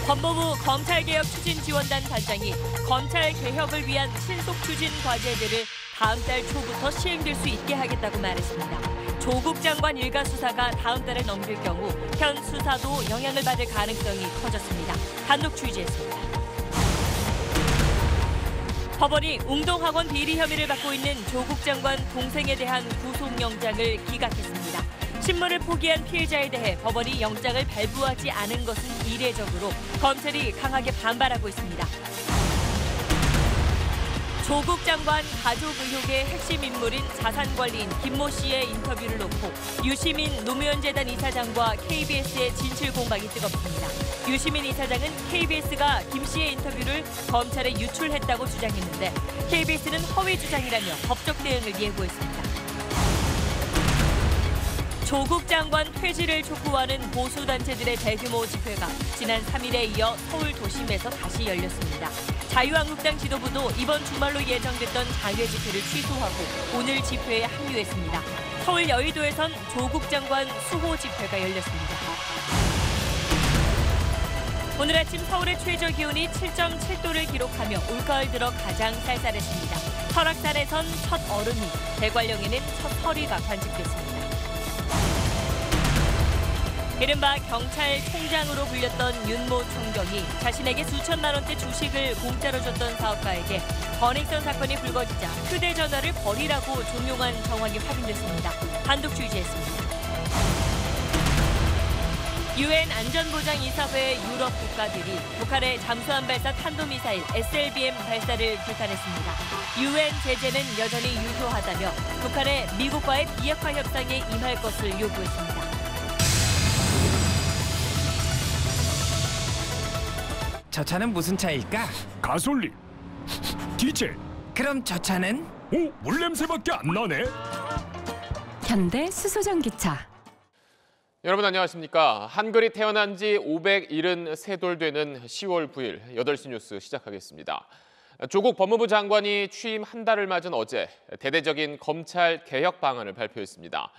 법무부 검찰개혁추진지원단 단장이 검찰개혁을 위한 신속 추진 과제들을 다음 달 초부터 시행될 수 있게 하겠다고 말했습니다. 조국 장관 일가 수사가 다음 달에 넘길 경우 현 수사도 영향을 받을 가능성이 커졌습니다. 단독 취재했습니다. 법원이 웅동학원 비리 혐의를 받고 있는 조국 장관 동생에 대한 구속영장을 기각했습니다. 신문을 포기한 피해자에 대해 법원이 영장을 발부하지 않은 것은 이례적으로 검찰이 강하게 반발하고 있습니다. 조국 장관 가족 의혹의 핵심 인물인 자산관리인 김모 씨의 인터뷰를 놓고 유시민 노무현재단 이사장과 KBS의 진실 공방이 뜨겁습니다. 유시민 이사장은 KBS가 김 씨의 인터뷰를 검찰에 유출했다고 주장했는데 KBS는 허위 주장이라며 법적 대응을 예고했습니다. 조국 장관 퇴진을 촉구하는 보수단체들의 대규모 집회가 지난 3일에 이어 서울 도심에서 다시 열렸습니다. 자유한국당 지도부도 이번 주말로 예정됐던 장외 집회를 취소하고 오늘 집회에 합류했습니다. 서울 여의도에선 조국 장관 수호 집회가 열렸습니다. 오늘 아침 서울의 최저 기온이 7.7도를 기록하며 올가을 들어 가장 쌀쌀했습니다. 설악산에선 첫 얼음이, 대관령에는 첫 서리가 관측됐습니다. 이른바 경찰총장으로 불렸던 윤모 총경이 자신에게 수천만 원대 주식을 공짜로 줬던 사업가에게 번익선 사건이 불거지자 휴대전화를 버리라고 종용한 정황이 확인됐습니다. 단독 취재했습니다. UN 안전보장이사회 유럽 국가들이 북한의 잠수함 발사 탄도미사일 SLBM 발사를 불탄했습니다. UN 제재는 여전히 유효하다며 북한의 미국과의 비핵화 협상에 임할 것을 요구했습니다. 저 차는 무슨 차일까? 가솔린, 디젤. 그럼 저 차는? 오, 물냄새밖에 안 나네. 현대 수소전기차. 여러분 안녕하십니까? 한글이 태어난 지 573돌 되는 10월 9일 8시 뉴스 시작하겠습니다. 조국 법무부 장관이 취임 한 달을 맞은 어제 대대적인 검찰 개혁 방안을 발표했습니다.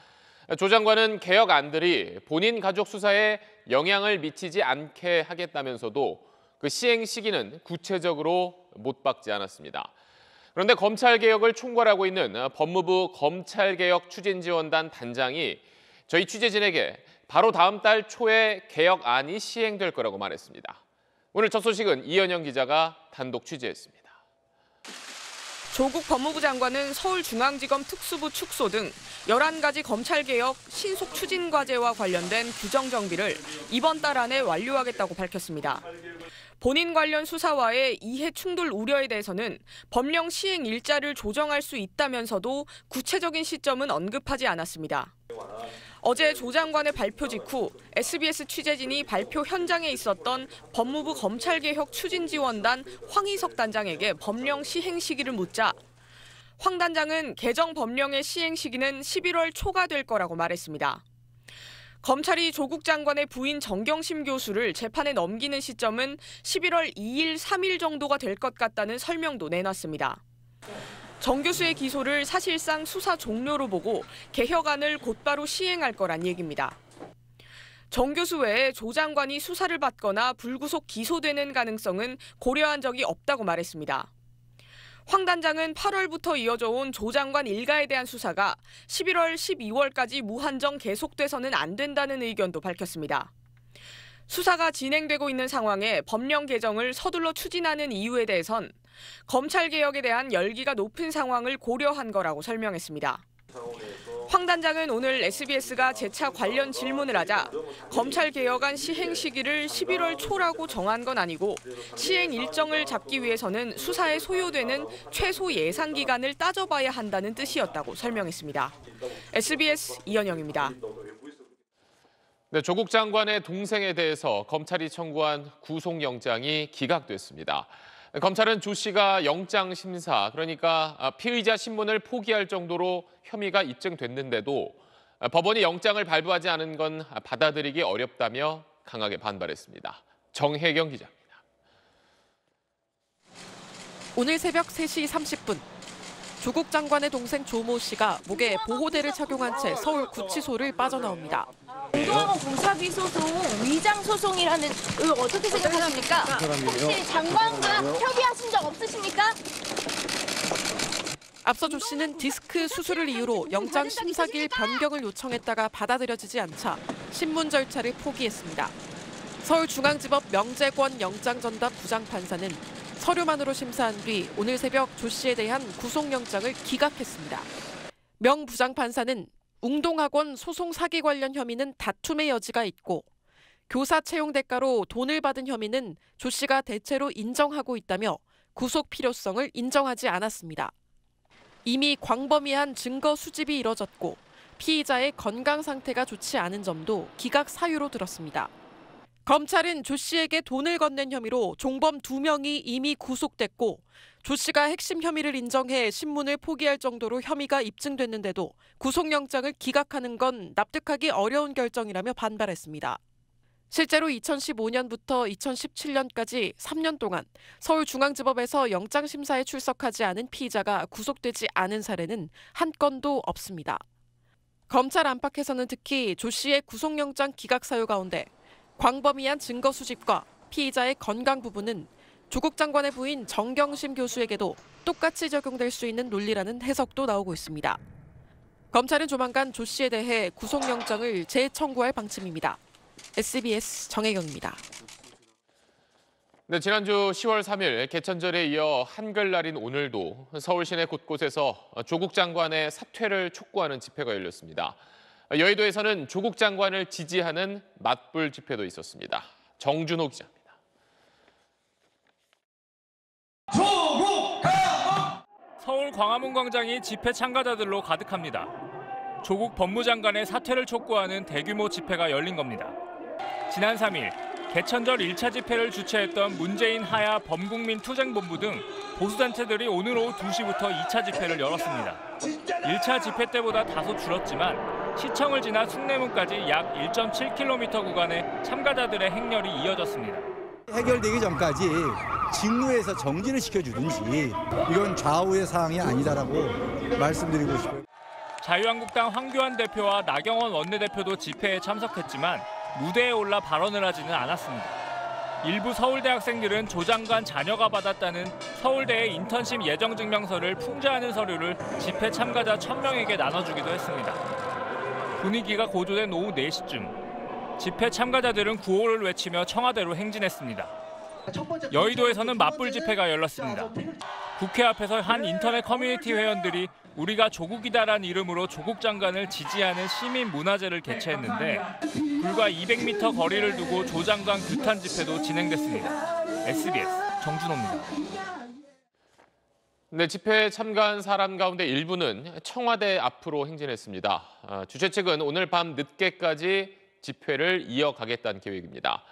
조 장관은 개혁안들이 본인 가족 수사에 영향을 미치지 않게 하겠다면서도 그 시행 시기는 구체적으로 못 박지 않았습니다. 그런데 검찰개혁을 총괄하고 있는 법무부 검찰개혁추진지원단 단장이 저희 취재진에게 바로 다음 달 초에 개혁안이 시행될 거라고 말했습니다. 오늘 첫 소식은 이현영 기자가 단독 취재했습니다. 조국 법무부 장관은 서울중앙지검 특수부 축소 등 11가지 검찰개혁 신속 추진 과제와 관련된 규정 정비를 이번 달 안에 완료하겠다고 밝혔습니다. 본인 관련 수사와의 이해 충돌 우려에 대해서는 법령 시행 일자를 조정할 수 있다면서도 구체적인 시점은 언급하지 않았습니다. 어제 조 장관의 발표 직후 SBS 취재진이 발표 현장에 있었던 법무부 검찰개혁 추진지원단 황희석 단장에게 법령 시행 시기를 묻자 황 단장은 개정 법령의 시행 시기는 11월 초가 될 거라고 말했습니다. 검찰이 조국 장관의 부인 정경심 교수를 재판에 넘기는 시점은 11월 2일, 3일 정도가 될 것 같다는 설명도 내놨습니다. 정 교수의 기소를 사실상 수사 종료로 보고 개혁안을 곧바로 시행할 거란 얘기입니다. 정 교수 외에 조 장관이 수사를 받거나 불구속 기소되는 가능성은 고려한 적이 없다고 말했습니다. 황 단장은 8월부터 이어져 온 조 장관 일가에 대한 수사가 11월, 12월까지 무한정 계속돼서는 안 된다는 의견도 밝혔습니다. 수사가 진행되고 있는 상황에 법령 개정을 서둘러 추진하는 이유에 대해선 검찰개혁에 대한 열기가 높은 상황을 고려한 거라고 설명했습니다. 황 단장은 오늘 SBS가 재차 관련 질문을 하자 검찰개혁안 시행 시기를 11월 초라고 정한 건 아니고 시행 일정을 잡기 위해서는 수사에 소요되는 최소 예상 기간을 따져봐야 한다는 뜻이었다고 설명했습니다. SBS 이현영입니다. 네, 조국 장관의 동생에 대해서 검찰이 청구한 구속영장이 기각됐습니다. 검찰은 조 씨가 영장 심사, 그러니까 피의자 신문을 포기할 정도로 혐의가 입증됐는데도 법원이 영장을 발부하지 않은 건 받아들이기 어렵다며 강하게 반발했습니다. 정혜경 기자입니다. 오늘 새벽 3시 30분, 조국 장관의 동생 조모 씨가 목에 보호대를 착용한 채 서울 구치소를 빠져나옵니다. 운동학원 공사비 소송, 위장 소송이라는 의혹 어떻게 생각하십니까? 혹시 장관과 협의하신 적 없으십니까? 앞서 조 씨는 디스크 수술을 이유로 영장 심사기일 변경을 요청했다가 받아들여지지 않자 신문 절차를 포기했습니다. 서울중앙지법 명재권 영장전담 부장판사는 서류만으로 심사한 뒤 오늘 새벽 조 씨에 대한 구속영장을 기각했습니다. 명 부장판사는 웅동학원 소송 사기 관련 혐의는 다툼의 여지가 있고 교사 채용 대가로 돈을 받은 혐의는 조 씨가 대체로 인정하고 있다며 구속 필요성을 인정하지 않았습니다. 이미 광범위한 증거 수집이 이뤄졌고 피의자의 건강 상태가 좋지 않은 점도 기각 사유로 들었습니다. 검찰은 조 씨에게 돈을 건넨 혐의로 종범 2명이 이미 구속됐고 조 씨가 핵심 혐의를 인정해 신문을 포기할 정도로 혐의가 입증됐는데도 구속영장을 기각하는 건 납득하기 어려운 결정이라며 반발했습니다. 실제로 2015년부터 2017년까지 3년 동안 서울중앙지법에서 영장심사에 출석하지 않은 피의자가 구속되지 않은 사례는 한 건도 없습니다. 검찰 안팎에서는 특히 조 씨의 구속영장 기각 사유 가운데 광범위한 증거 수집과 피의자의 건강 부분은 조국 장관의 부인 정경심 교수에게도 똑같이 적용될 수 있는 논리라는 해석도 나오고 있습니다. 검찰은 조만간 조 씨에 대해 구속영장을 재청구할 방침입니다. SBS 정혜경입니다. 네, 지난주 10월 3일 개천절에 이어 한글날인 오늘도 서울 시내 곳곳에서 조국 장관의 사퇴를 촉구하는 집회가 열렸습니다. 여의도에서는 조국 장관을 지지하는 맞불 집회도 있었습니다. 정준호 기자입니다. 서울 광화문 광장이 집회 참가자들로 가득합니다. 조국 법무장관의 사퇴를 촉구하는 대규모 집회가 열린 겁니다. 지난 3일 개천절 1차 집회를 주최했던 문재인 하야 범국민투쟁본부 등 보수단체들이 오늘 오후 2시부터 2차 집회를 열었습니다. 1차 집회 때보다 다소 줄었지만 시청을 지나 숭례문까지 약 1.7km 구간에 참가자들의 행렬이 이어졌습니다. 해결되기 전까지 직무에서 정지를 시켜주든지 이건 좌우의 사항이 아니다라고 말씀드리고 싶어요. 자유한국당 황교안 대표와 나경원 원내대표도 집회에 참석했지만 무대에 올라 발언을 하지는 않았습니다. 일부 서울대 학생들은 조 장관 자녀가 받았다는 서울대의 인턴십 예정증명서를 풍자하는 서류를 집회 참가자 1000명에게 나눠주기도 했습니다. 분위기가 고조된 오후 4시쯤 집회 참가자들은 구호를 외치며 청와대로 행진했습니다. 여의도에서는 맞불 집회가 열렸습니다. 국회 앞에서 한 인터넷 커뮤니티 회원들이 우리가 조국이다란 이름으로 조국 장관을 지지하는 시민 문화제를 개최했는데 불과 200m 거리를 두고 조 장관 규탄 집회도 진행됐습니다. SBS 정준호입니다. 네, 집회에 참가한 사람 가운데 일부는 청와대 앞으로 행진했습니다. 주최 측은 오늘 밤 늦게까지 집회를 이어가겠다는 계획입니다.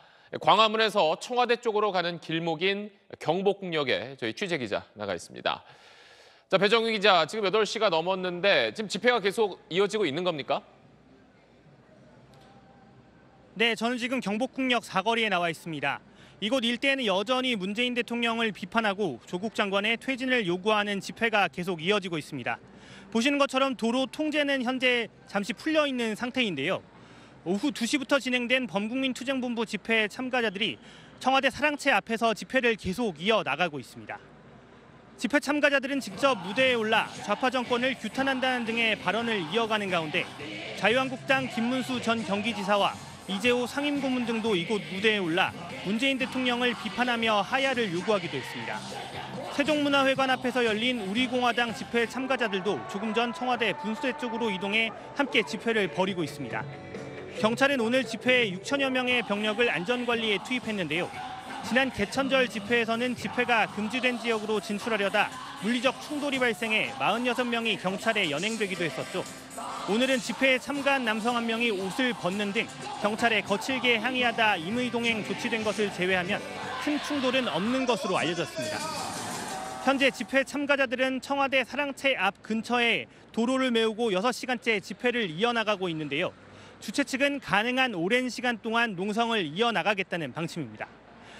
광화문에서 청와대 쪽으로 가는 길목인 경복궁역에 저희 취재기자 나가 있습니다. 자, 배정규 기자, 지금 8시가 넘었는데 지금 집회가 계속 이어지고 있는 겁니까? 네, 저는 지금 경복궁역 사거리에 나와 있습니다. 이곳 일대에는 여전히 문재인 대통령을 비판하고 조국 장관의 퇴진을 요구하는 집회가 계속 이어지고 있습니다. 보시는 것처럼 도로 통제는 현재 잠시 풀려 있는 상태인데요. 오후 2시부터 진행된 범국민투쟁본부 집회 참가자들이 청와대 사랑채 앞에서 집회를 계속 이어나가고 있습니다. 집회 참가자들은 직접 무대에 올라 좌파 정권을 규탄한다는 등의 발언을 이어가는 가운데 자유한국당 김문수 전 경기지사와 이재호 상임고문 등도 이곳 무대에 올라 문재인 대통령을 비판하며 하야를 요구하기도 했습니다. 세종문화회관 앞에서 열린 우리공화당 집회 참가자들도 조금 전 청와대 분수대 쪽으로 이동해 함께 집회를 벌이고 있습니다. 경찰은 오늘 집회에 6천여 명의 병력을 안전관리에 투입했는데요. 지난 개천절 집회에서는 집회가 금지된 지역으로 진출하려다 물리적 충돌이 발생해 46명이 경찰에 연행되기도 했었죠. 오늘은 집회에 참가한 남성 1명이 옷을 벗는 등 경찰에 거칠게 항의하다 임의동행 조치된 것을 제외하면 큰 충돌은 없는 것으로 알려졌습니다. 현재 집회 참가자들은 청와대 사랑채 앞 근처에 도로를 메우고 6시간째 집회를 이어나가고 있는데요. 주최 측은 가능한 오랜 시간 동안 농성을 이어나가겠다는 방침입니다.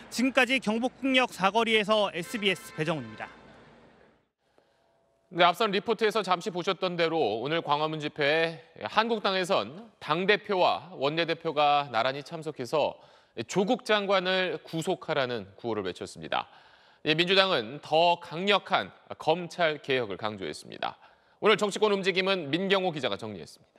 지금까지 경복궁역 사거리에서 SBS 배정훈입니다. 네, 앞선 리포트에서 잠시 보셨던 대로 오늘 광화문 집회에 한국당에선 당대표와 원내대표가 나란히 참석해서 조국 장관을 구속하라는 구호를 외쳤습니다. 민주당은 더 강력한 검찰 개혁을 강조했습니다. 오늘 정치권 움직임은 민경호 기자가 정리했습니다.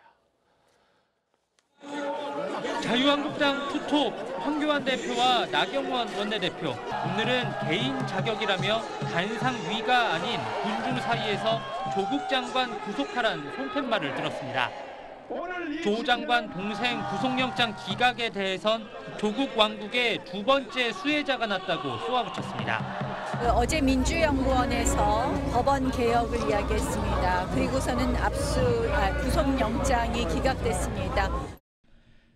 자유한국당 투톱 황교안 대표와 나경원 원내대표. 오늘은 개인 자격이라며 단상 위가 아닌 군중 사이에서 조국 장관 구속하라는 손팻말을 들었습니다. 조 장관 동생 구속영장 기각에 대해선 조국 왕국의 두 번째 수혜자가 났다고 쏘아붙였습니다. 어제 민주연구원에서 법원 개혁을 이야기했습니다. 그리고서는 구속영장이 기각됐습니다.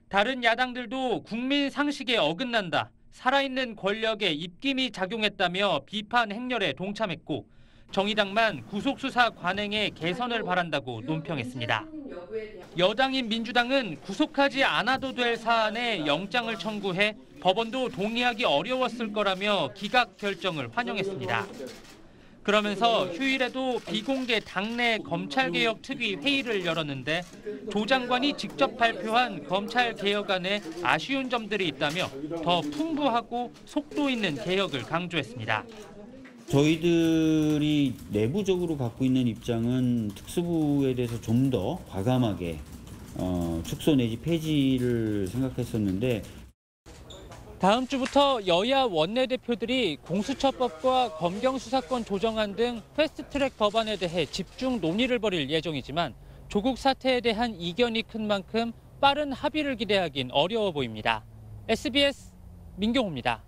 다른 야당들도 국민 상식에 어긋난다, 살아있는 권력에 입김이 작용했다며 비판 행렬에 동참했고 정의당만 구속수사 관행의 개선을 바란다고 논평했습니다. 여당인 민주당은 구속하지 않아도 될 사안에 영장을 청구해 법원도 동의하기 어려웠을 거라며 기각 결정을 환영했습니다. 그러면서 휴일에도 비공개 당내 검찰개혁 특위 회의를 열었는데 조 장관이 직접 발표한 검찰개혁안에 아쉬운 점들이 있다며 더 풍부하고 속도 있는 개혁을 강조했습니다. 저희들이 내부적으로 갖고 있는 입장은 특수부에 대해서 좀 더 과감하게 축소 내지 폐지를 생각했었는데 다음 주부터 여야 원내대표들이 공수처법과 검경수사권 조정안 등 패스트트랙 법안에 대해 집중 논의를 벌일 예정이지만 조국 사태에 대한 이견이 큰 만큼 빠른 합의를 기대하긴 어려워 보입니다. SBS 민경호입니다.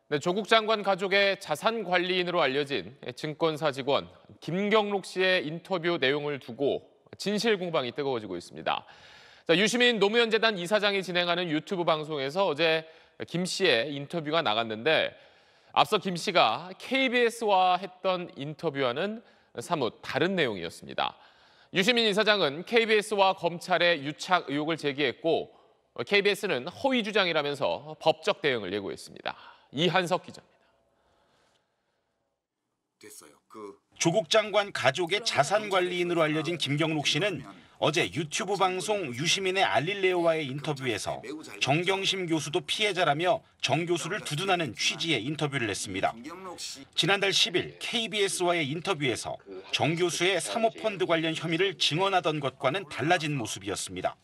네, 조국 장관 가족의 자산 관리인으로 알려진 증권사 직원 김경록 씨의 인터뷰 내용을 두고 진실 공방이 뜨거워지고 있습니다. 자, 유시민 노무현 재단 이사장이 진행하는 유튜브 방송에서 어제 김 씨의 인터뷰가 나갔는데 앞서 김 씨가 KBS와 했던 인터뷰와는 사뭇 다른 내용이었습니다. 유시민 이사장은 KBS와 검찰에 유착 의혹을 제기했고 KBS는 허위 주장이라면서 법적 대응을 예고했습니다. 이한석 기자입니다. 조국 장관 가족의 자산 관리인으로 알려진 김경록 씨는 어제 유튜브 방송 유시민의 알릴레오와의 인터뷰에서 정경심 교수도 피해자라며 정 교수를 두둔하는 취지의 인터뷰를 했습니다. 지난달 10일 KBS와의 인터뷰에서 정 교수의 사모펀드 관련 혐의를 증언하던 것과는 달라진 모습이었습니다.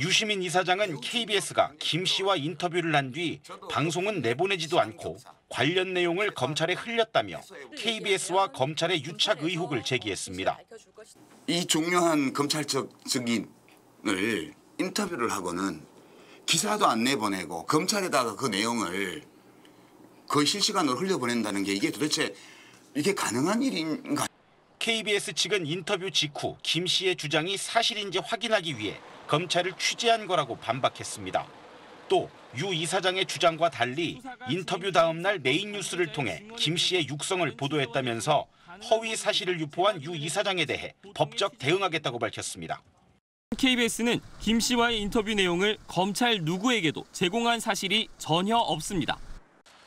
유시민 이사장은 KBS가 김 씨와 인터뷰를 한 뒤 방송은 내보내지도 않고 관련 내용을 검찰에 흘렸다며 KBS와 검찰의 유착 의혹을 제기했습니다. 이 중요한 검찰적 증인을 인터뷰를 하고는 기사도 안 내보내고 검찰에다가 그 내용을 거의 실시간으로 흘려보낸다는 게 이게 도대체 이게 가능한 일인가? KBS 측은 인터뷰 직후 김 씨의 주장이 사실인지 확인하기 위해 검찰을 취재한 거라고 반박했습니다. 또 유 이사장의 주장과 달리 인터뷰 다음 날 메인 뉴스를 통해 김 씨의 육성을 보도했다면서 허위 사실을 유포한 유 이사장에 대해 법적 대응하겠다고 밝혔습니다. KBS는 김 씨와의 인터뷰 내용을 검찰 누구에게도 제공한 사실이 전혀 없습니다.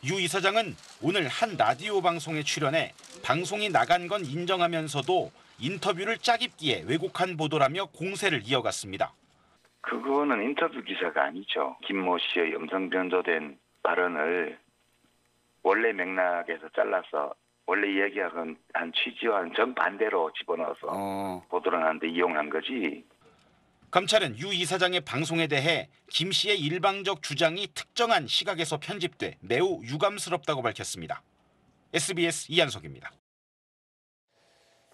유 이사장은 오늘 한 라디오 방송에 출연해 방송이 나간 건 인정하면서도 인터뷰를 짜깁기에 왜곡한 보도라며 공세를 이어갔습니다. 그거는 인터뷰 기사가 아니죠. 김모 씨의 음성 변조된 발언을 원래 맥락에서 잘라서 원래 이야기한 취지와는 정반대로 집어넣어서 보도를 하는데 이용한 거지. 검찰은 유 이사장의 방송에 대해 김 씨의 일방적 주장이 특정한 시각에서 편집돼 매우 유감스럽다고 밝혔습니다. SBS 이한석입니다.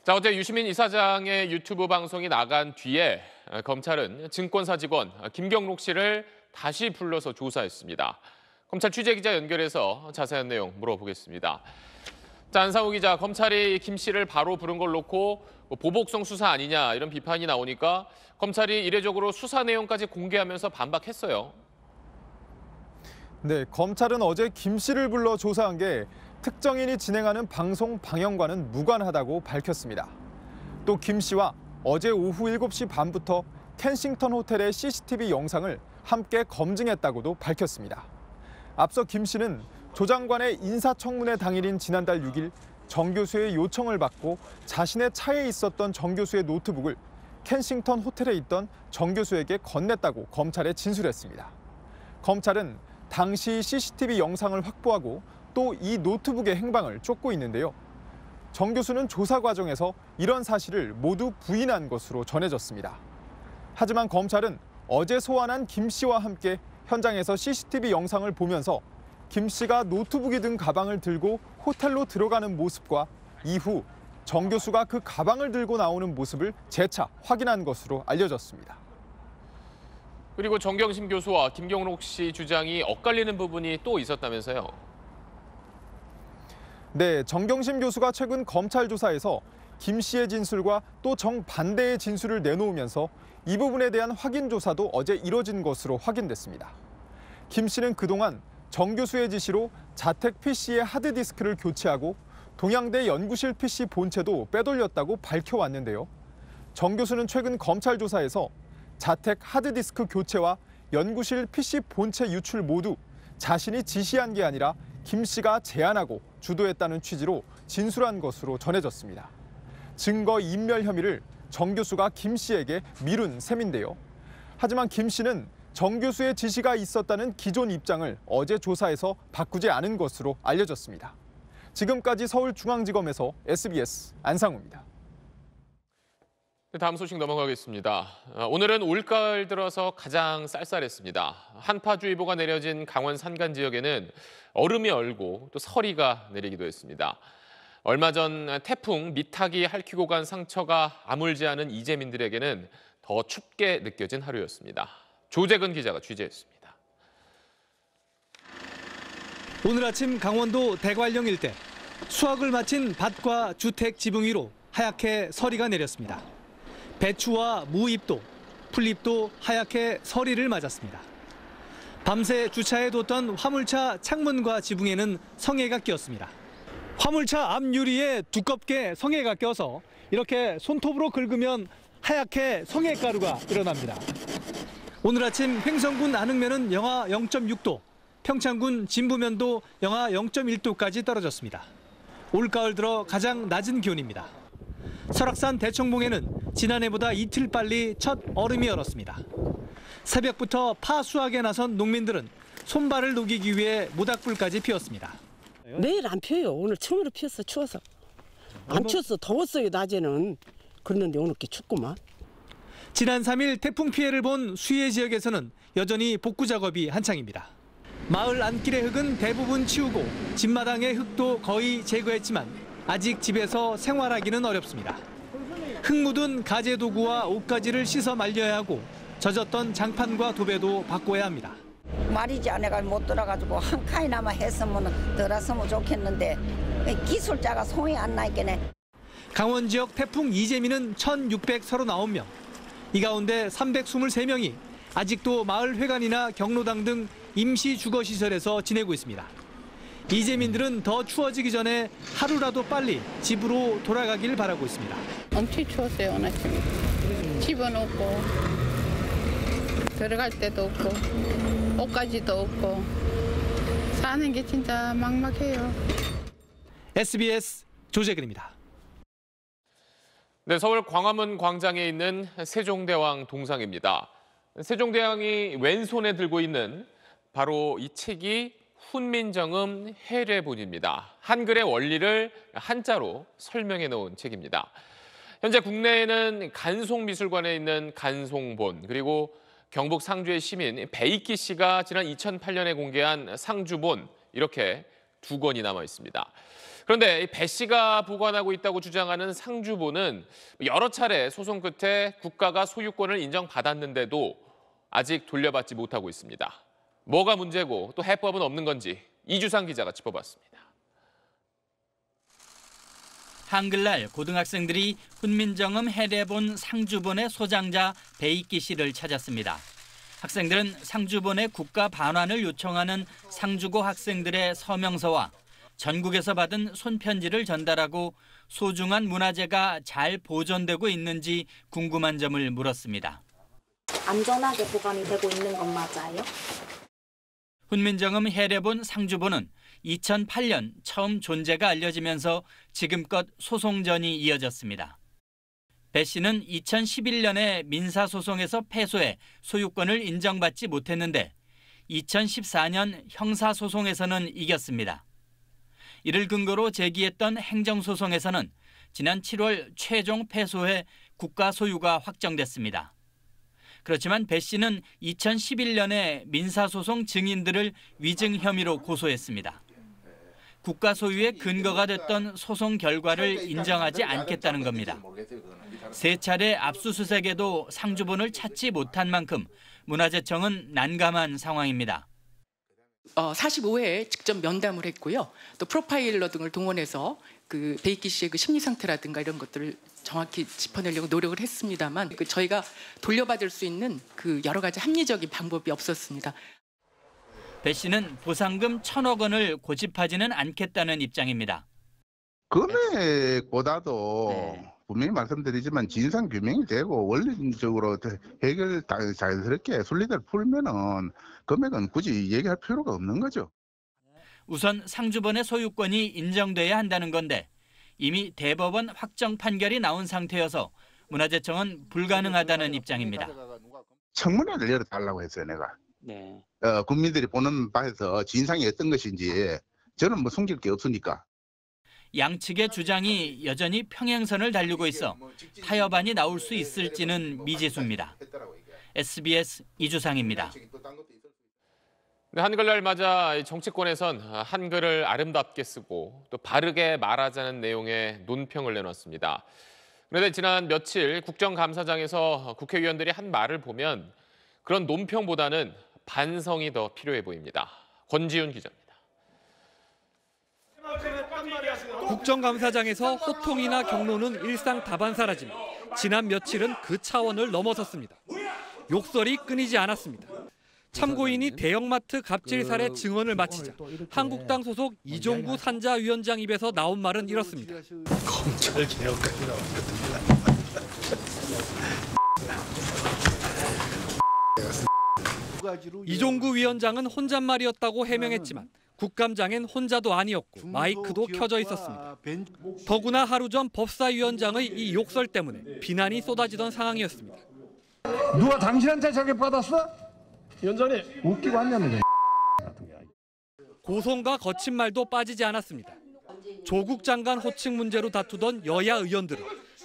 자, 어제 유시민 이사장의 유튜브 방송이 나간 뒤에 검찰은 증권사 직원 김경록 씨를 다시 불러서 조사했습니다. 검찰 취재기자 연결해서 자세한 내용 물어보겠습니다. 자, 안상우 기자, 검찰이 김 씨를 바로 부른 걸 놓고 보복성 수사 아니냐 이런 비판이 나오니까 검찰이 이례적으로 수사 내용까지 공개하면서 반박했어요. 네, 검찰은 어제 김 씨를 불러 조사한 게 특정인이 진행하는 방송 방영과는 무관하다고 밝혔습니다. 또 김 씨와 어제 오후 7시 반부터 켄싱턴 호텔의 CCTV 영상을 함께 검증했다고도 밝혔습니다. 앞서 김 씨는 조 장관의 인사청문회 당일인 지난달 6일 정 교수의 요청을 받고 자신의 차에 있었던 정 교수의 노트북을 켄싱턴 호텔에 있던 정 교수에게 건넸다고 검찰에 진술했습니다. 검찰은 당시 CCTV 영상을 확보하고 또 이 노트북의 행방을 쫓고 있는데요. 정 교수는 조사 과정에서 이런 사실을 모두 부인한 것으로 전해졌습니다. 하지만 검찰은 어제 소환한 김 씨와 함께 현장에서 CCTV 영상을 보면서 김 씨가 노트북이 든 가방을 들고 호텔로 들어가는 모습과 이후 정 교수가 그 가방을 들고 나오는 모습을 재차 확인한 것으로 알려졌습니다. 그리고 정경심 교수와 김경록 씨 주장이 엇갈리는 부분이 또 있었다면서요? 네, 정경심 교수가 최근 검찰 조사에서 김 씨의 진술과 또 정반대의 진술을 내놓으면서 이 부분에 대한 확인 조사도 어제 이뤄진 것으로 확인됐습니다. 김 씨는 그동안 정 교수의 지시로 자택 PC의 하드디스크를 교체하고 동양대 연구실 PC 본체도 빼돌렸다고 밝혀왔는데요. 정 교수는 최근 검찰 조사에서 자택 하드디스크 교체와 연구실 PC 본체 유출 모두 자신이 지시한 게 아니라 김 씨가 제안하고 주도했다는 취지로 진술한 것으로 전해졌습니다. 증거 인멸 혐의를 정 교수가 김 씨에게 미룬 셈인데요. 하지만 김 씨는 정 교수의 지시가 있었다는 기존 입장을 어제 조사에서 바꾸지 않은 것으로 알려졌습니다. 지금까지 서울중앙지검에서 SBS 안상우입니다. 다음 소식 넘어가겠습니다. 오늘은 올가을 들어서 가장 쌀쌀했습니다. 한파주의보가 내려진 강원 산간 지역에는 얼음이 얼고 또 서리가 내리기도 했습니다. 얼마 전 태풍 미탁이 핥히고 간 상처가 아물지 않은 이재민들에게는 더 춥게 느껴진 하루였습니다. 조재근 기자가 취재했습니다. 오늘 아침 강원도 대관령 일대 수확을 마친 밭과 주택 지붕 위로 하얗게 서리가 내렸습니다. 배추와 무잎도 풀잎도 하얗게 서리를 맞았습니다. 밤새 주차해뒀던 화물차 창문과 지붕에는 성에가 끼었습니다. 화물차 앞 유리에 두껍게 성에가 껴서 이렇게 손톱으로 긁으면 하얗게 성에가루가 일어납니다. 오늘 아침 횡성군 안흥면은 영하 0.6도, 평창군 진부면도 영하 0.1도까지 떨어졌습니다. 올가을 들어 가장 낮은 기온입니다. 설악산 대청봉에는 지난해보다 이틀 빨리 첫 얼음이 얼었습니다. 새벽부터 파 수확에 나선 농민들은 손발을 녹이기 위해 모닥불까지 피웠습니다. 매일 안 피워요. 오늘 처음으로 피웠어. 추워서. 안 추웠어. 더웠어요. 낮에는. 그랬는데 오늘 이렇게 춥구만. 지난 3일 태풍 피해를 본 수해 지역에서는 여전히 복구 작업이 한창입니다. 마을 안길의 흙은 대부분 치우고 집마당의 흙도 거의 제거했지만 아직 집에서 생활하기는 어렵습니다. 흙 묻은 가재 도구와 옷가지를 씻어 말려야 하고 젖었던 장판과 도배도 바꿔야 합니다. 말이지 않아가 못 들어가지고 한 칸이나마 했으면 들었으면 좋겠는데 기술자가 손이 안 나있겠네. 강원 지역 태풍 이재민은 1,639명. 이 가운데 323명이 아직도 마을 회관이나 경로당 등 임시 주거시설에서 지내고 있습니다. 이재민들은 더 추워지기 전에 하루라도 빨리 집으로 돌아가길 바라고 있습니다. 엄청 추웠어요, 오늘 아침에. 집은 없고, 들어갈 데도 없고, 옷가지도 없고, 사는 게 진짜 막막해요. SBS 조재근입니다. 네, 서울 광화문 광장에 있는 세종대왕 동상입니다. 세종대왕이 왼손에 들고 있는 바로 이 책이 훈민정음 해례본입니다. 한글의 원리를 한자로 설명해 놓은 책입니다. 현재 국내에는 간송미술관에 있는 간송본, 그리고 경북 상주의 시민 배익기 씨가 지난 2008년에 공개한 상주본, 이렇게 두 권이 남아 있습니다. 그런데 배 씨가 보관하고 있다고 주장하는 상주본은 여러 차례 소송 끝에 국가가 소유권을 인정받았는데도 아직 돌려받지 못하고 있습니다. 뭐가 문제고 또 해법은 없는 건지 이주상 기자가 짚어봤습니다. 한글날 고등학생들이 훈민정음 해례본 상주본의 소장자 배익기 씨를 찾았습니다. 학생들은 상주본의 국가 반환을 요청하는 상주고 학생들의 서명서와 전국에서 받은 손편지를 전달하고 소중한 문화재가 잘 보존되고 있는지 궁금한 점을 물었습니다. 안전하게 보관이 되고 있는 건 맞아요? 훈민정음 해례본 상주본은 2008년 처음 존재가 알려지면서 지금껏 소송전이 이어졌습니다. 배 씨는 2011년에 민사소송에서 패소해 소유권을 인정받지 못했는데 2014년 형사소송에서는 이겼습니다. 이를 근거로 제기했던 행정소송에서는 지난 7월 최종 패소해 국가 소유가 확정됐습니다. 그렇지만 배 씨는 2011년에 민사소송 증인들을 위증 혐의로 고소했습니다. 국가 소유의 근거가 됐던 소송 결과를 인정하지 않겠다는 겁니다. 3차례 압수수색에도 상주본을 찾지 못한 만큼 문화재청은 난감한 상황입니다. 45회에 직접 면담을 했고요. 또 프로파일러 등을 동원해서 그 베이키 씨의 그 심리 상태라든가 이런 것들을 정확히 짚어내려고 노력을 했습니다만 저희가 돌려받을 수 있는 그 여러 가지 합리적인 방법이 없었습니다. 배 씨는 보상금 1,000억 원을 고집하지는 않겠다는 입장입니다. 금액보다도 분명히 말씀드리지만 진상 규명이 되고 원리적으로 해결 자연스럽게 순리대로 풀면은 금액은 굳이 얘기할 필요가 없는 거죠. 우선 상주본의 소유권이 인정돼야 한다는 건데 이미 대법원 확정 판결이 나온 상태여서 문화재청은 불가능하다는 입장입니다. 청문회를 열어달라고 했어요, 내가. 네. 국민들이 보는 바에서 진상이 어떤 것인지 저는 뭐 숨길 게 없으니까. 양측의 주장이 여전히 평행선을 달리고 있어 타협안이 나올 수 있을지는 미지수입니다. SBS 이주상입니다. 네, 한글날 맞아 정치권에선 한글을 아름답게 쓰고 또 바르게 말하자는 내용의 논평을 내놨습니다. 그런데 지난 며칠 국정감사장에서 국회의원들이 한 말을 보면 그런 논평보다는 반성이 더 필요해 보입니다. 권지윤 기자입니다. 국정감사장에서 호통이나 경로는 일상 다반사라지만 지난 며칠은 그 차원을 넘어섰습니다. 욕설이 끊이지 않았습니다. 참고인이 대형마트 갑질 사례 증언을 마치자 한국당 소속 이종구 산자위원장 입에서 나온 말은 이렇습니다. 검찰 개혁까지 나왔거든요. 이종구 위원장은 혼잣말이었다고 해명했지만 국감장엔 혼자도 아니었고 마이크도 켜져 있었습니다. 더구나 하루 전 법사위원장의 이 욕설 때문에 비난이 쏟아지던 상황이었습니다. 누가 당신한테 저게 받았어? 위원장님 웃기고 왔냐면 고성과 거친 말도 빠지지 않았습니다. 조국 장관 호칭 문제로 다투던 여야 의원들은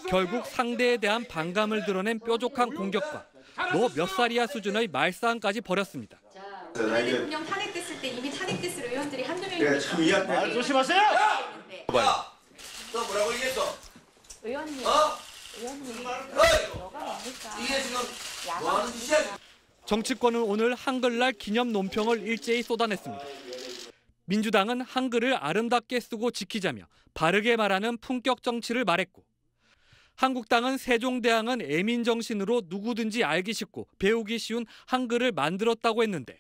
결국 상대에 대한 반감을 드러낸 뾰족한 공격과 너 몇 살이야 수준의 말싸움까지 벌였습니다. 대통령 탄핵됐을 때 이미 탄핵됐을 의원들이 한두 명이 말 조심하세요. 야! 너 뭐라고 얘기했어? 의원님. 의원님. 이게 지금 뭐 하는 짓이야? 정치권은 오늘 한글날 기념 논평을 일제히 쏟아냈습니다. 민주당은 한글을 아름답게 쓰고 지키자며 바르게 말하는 품격 정치를 말했고 한국당은 세종대왕은 애민정신으로 누구든지 알기 쉽고 배우기 쉬운 한글을 만들었다고 했는데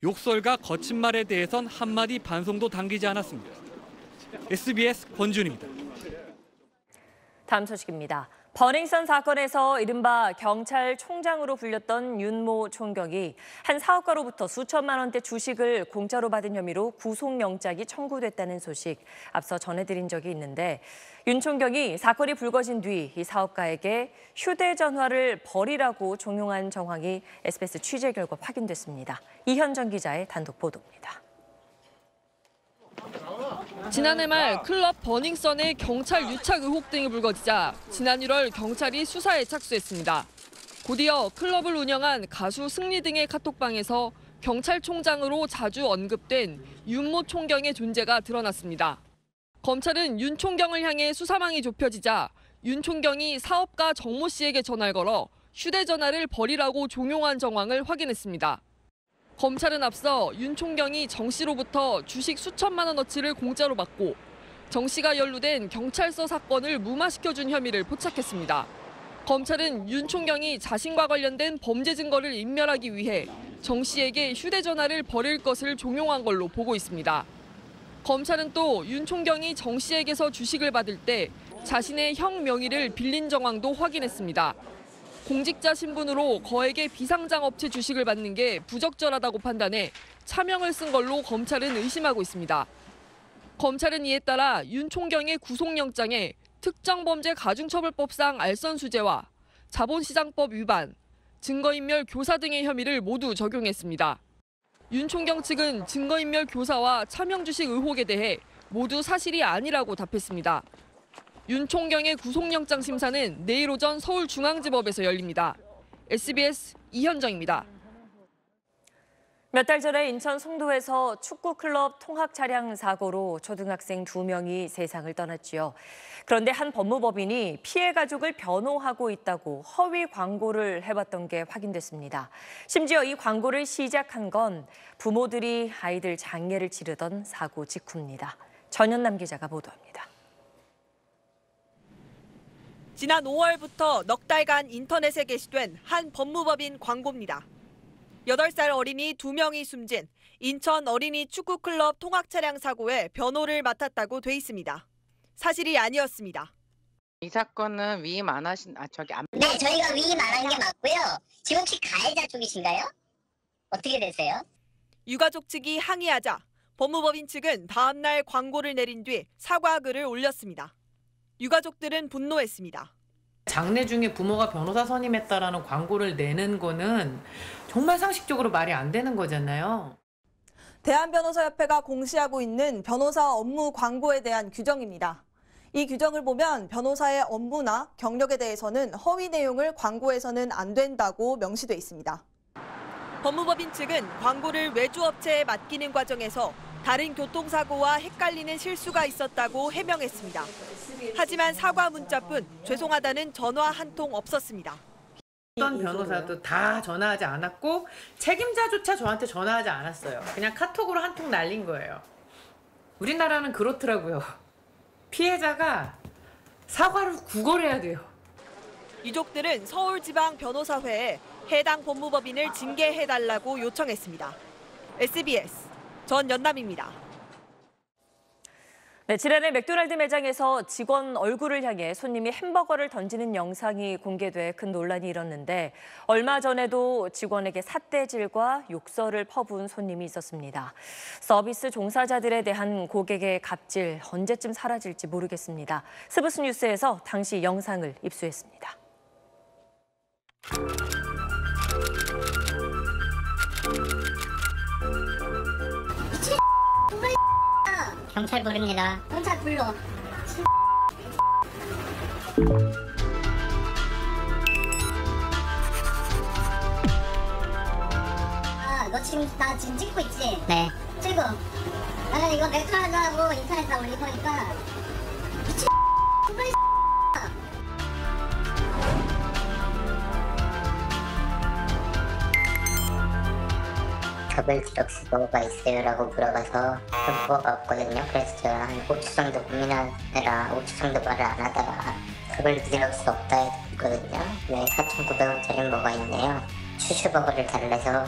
욕설과 거친 말에 대해선 한마디 반성도 당기지 않았습니다. SBS 권준입니다. 다음 소식입니다. 버닝썬 사건에서 이른바 경찰총장으로 불렸던 윤모 총경이 한 사업가로부터 수천만 원대 주식을 공짜로 받은 혐의로 구속영장이 청구됐다는 소식 앞서 전해드린 적이 있는데 윤 총경이 사건이 불거진 뒤 이 사업가에게 휴대전화를 버리라고 종용한 정황이 SBS 취재 결과 확인됐습니다. 이현정 기자의 단독 보도입니다. 지난해 말 클럽 버닝썬의 경찰 유착 의혹 등이 불거지자 지난 1월 경찰이 수사에 착수했습니다. 곧이어 클럽을 운영한 가수 승리 등의 카톡방에서 경찰총장으로 자주 언급된 윤모 총경의 존재가 드러났습니다. 검찰은 윤 총경을 향해 수사망이 좁혀지자 윤 총경이 사업가 정모 씨에게 전화를 걸어 휴대전화를 버리라고 종용한 정황을 확인했습니다. 검찰은 앞서 윤 총경이 정 씨로부터 주식 수천만 원어치를 공짜로 받고 정 씨가 연루된 경찰서 사건을 무마시켜준 혐의를 포착했습니다. 검찰은 윤 총경이 자신과 관련된 범죄 증거를 인멸하기 위해 정 씨에게 휴대전화를 버릴 것을 종용한 걸로 보고 있습니다. 검찰은 또 윤 총경이 정 씨에게서 주식을 받을 때 자신의 형 명의를 빌린 정황도 확인했습니다. 공직자 신분으로 거액의 비상장 업체 주식을 받는 게 부적절하다고 판단해 차명을 쓴 걸로 검찰은 의심하고 있습니다. 검찰은 이에 따라 윤 총경의 구속영장에 특정범죄 가중처벌법상 알선수재와 자본시장법 위반, 증거인멸 교사 등의 혐의를 모두 적용했습니다. 윤 총경 측은 증거인멸 교사와 차명주식 의혹에 대해 모두 사실이 아니라고 답했습니다. 윤 총경의 구속영장 심사는 내일 오전 서울중앙지법에서 열립니다. SBS 이현정입니다. 몇 달 전에 인천 송도에서 축구클럽 통학 차량 사고로 초등학생 2명이 세상을 떠났지요. 그런데 한 법무법인이 피해 가족을 변호하고 있다고 허위 광고를 해봤던 게 확인됐습니다. 심지어 이 광고를 시작한 건 부모들이 아이들 장례를 치르던 사고 직후입니다. 전현남 기자가 보도합니다. 지난 5월부터 넉 달간 인터넷에 게시된 한 법무법인 광고입니다. 8살 어린이 2명이 숨진 인천 어린이 축구클럽 통학차량 사고에 변호를 맡았다고 돼 있습니다. 사실이 아니었습니다. 이 사건은 위임 안 하신, 네, 저희가 위임 안 한 게 맞고요. 지금 혹시 가해자 쪽이신가요? 어떻게 되세요? 유가족 측이 항의하자 법무법인 측은 다음 날 광고를 내린 뒤 사과 글을 올렸습니다. 유가족들은 분노했습니다. 장례 중에 부모가 변호사 선임했다라는 광고를 내는 거는 정말 상식적으로 말이 안 되는 거잖아요. 대한변호사협회가 공시하고 있는 변호사 업무 광고에 대한 규정입니다. 이 규정을 보면 변호사의 업무나 경력에 대해서는 허위 내용을 광고해서는 안 된다고 명시돼 있습니다. 법무법인 측은 광고를 외주업체에 맡기는 과정에서 다른 교통사고와 헷갈리는 실수가 있었다고 해명했습니다. 하지만 사과 문자뿐 죄송하다는 전화 한 통 없었습니다. 어떤 변호사도 다 전화하지 않았고 책임자조차 저한테 전화하지 않았어요. 그냥 카톡으로 한 통 날린 거예요. 우리나라는 그렇더라고요. 피해자가 사과를 구걸해야 돼요. 유족들은 서울지방변호사회에 해당 법무법인을 징계해달라고 요청했습니다. SBS 전연남입니다. 네, 지난해 맥도날드 매장에서 직원 얼굴을 향해 손님이 햄버거를 던지는 영상이 공개돼 큰 논란이 일었는데 얼마 전에도 직원에게 삿대질과 욕설을 퍼부은 손님이 있었습니다. 서비스 종사자들에 대한 고객의 갑질 언제쯤 사라질지 모르겠습니다. 스브스 뉴스에서 당시 영상을 입수했습니다. 경찰 부릅니다. 경찰 불러. 아, 너 지금 나 지금 찍고 있지? 네. 찍어. 나는 이거 맥도날드하고 인터넷에 올릴 거니까. 미친. 더블 디럭스 버거가 있어요? 라고 물어봐서 버거가 없거든요. 그래서 제가 한 5초 정도 고민하느라 5초 정도 말을 안 하다가 더블 디럭스 없다 했거든요. 네, 4,900원짜리 버거가 있네요. 추슈버거를 달래서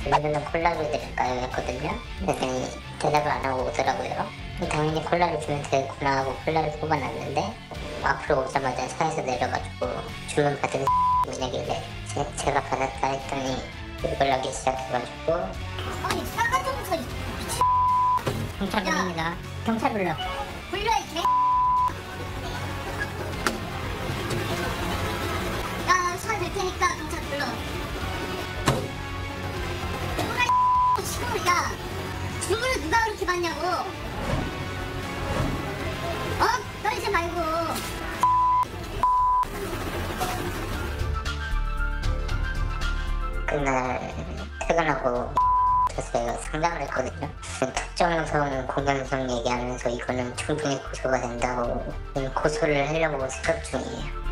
저희는 콜라를 드릴까요? 했거든요. 그랬더니 대답을 안 하고 오더라고요. 당연히 콜라를 주면 되겠구나 하고 콜라를 뽑아놨는데 앞으로 오자마자 차에서 내려가지고 주문 받은 분이길래 제가 받았다 했더니 연락이 시작해가지고 아니 싸가지고서 미친 경찰 부릅니다. 경찰 불러. 불러 이 개. 나 차 될 테니까 경찰 불러. 뭐라 지금 야 주문을 누가 그렇게 받냐고. 너 이제 말고. 그날 퇴근하고 저희가 상담을 했거든요. 특정성, 공연성 얘기하면서 이거는 충분히 고소가 된다고 고소를 하려고 생각 중이에요.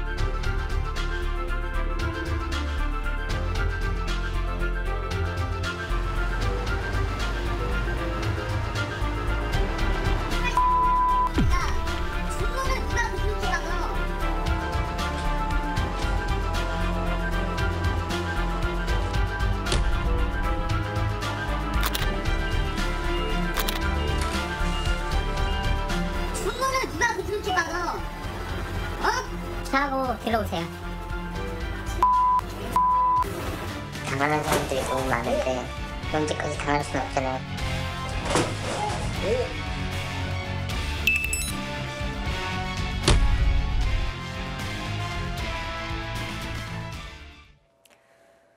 하고 들어오세요. 당하는 사람들이 너무 많은데 언제까지 당할 수는 없잖아요.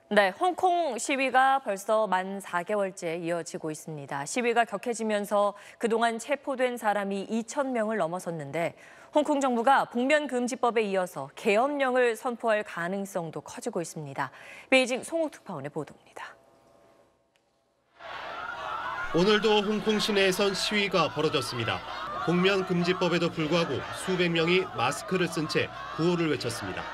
네, 홍콩 시위가 벌써 만 4개월째 이어지고 있습니다. 시위가 격해지면서 그동안 체포된 사람이 2,000명을 넘어섰는데 홍콩 정부가 복면금지법에 이어서 계엄령을 선포할 가능성도 커지고 있습니다. 베이징 송욱 특파원의 보도입니다. 오늘도 홍콩 시내에선 시위가 벌어졌습니다. 복면금지법에도 불구하고 수백 명이 마스크를 쓴 채 구호를 외쳤습니다.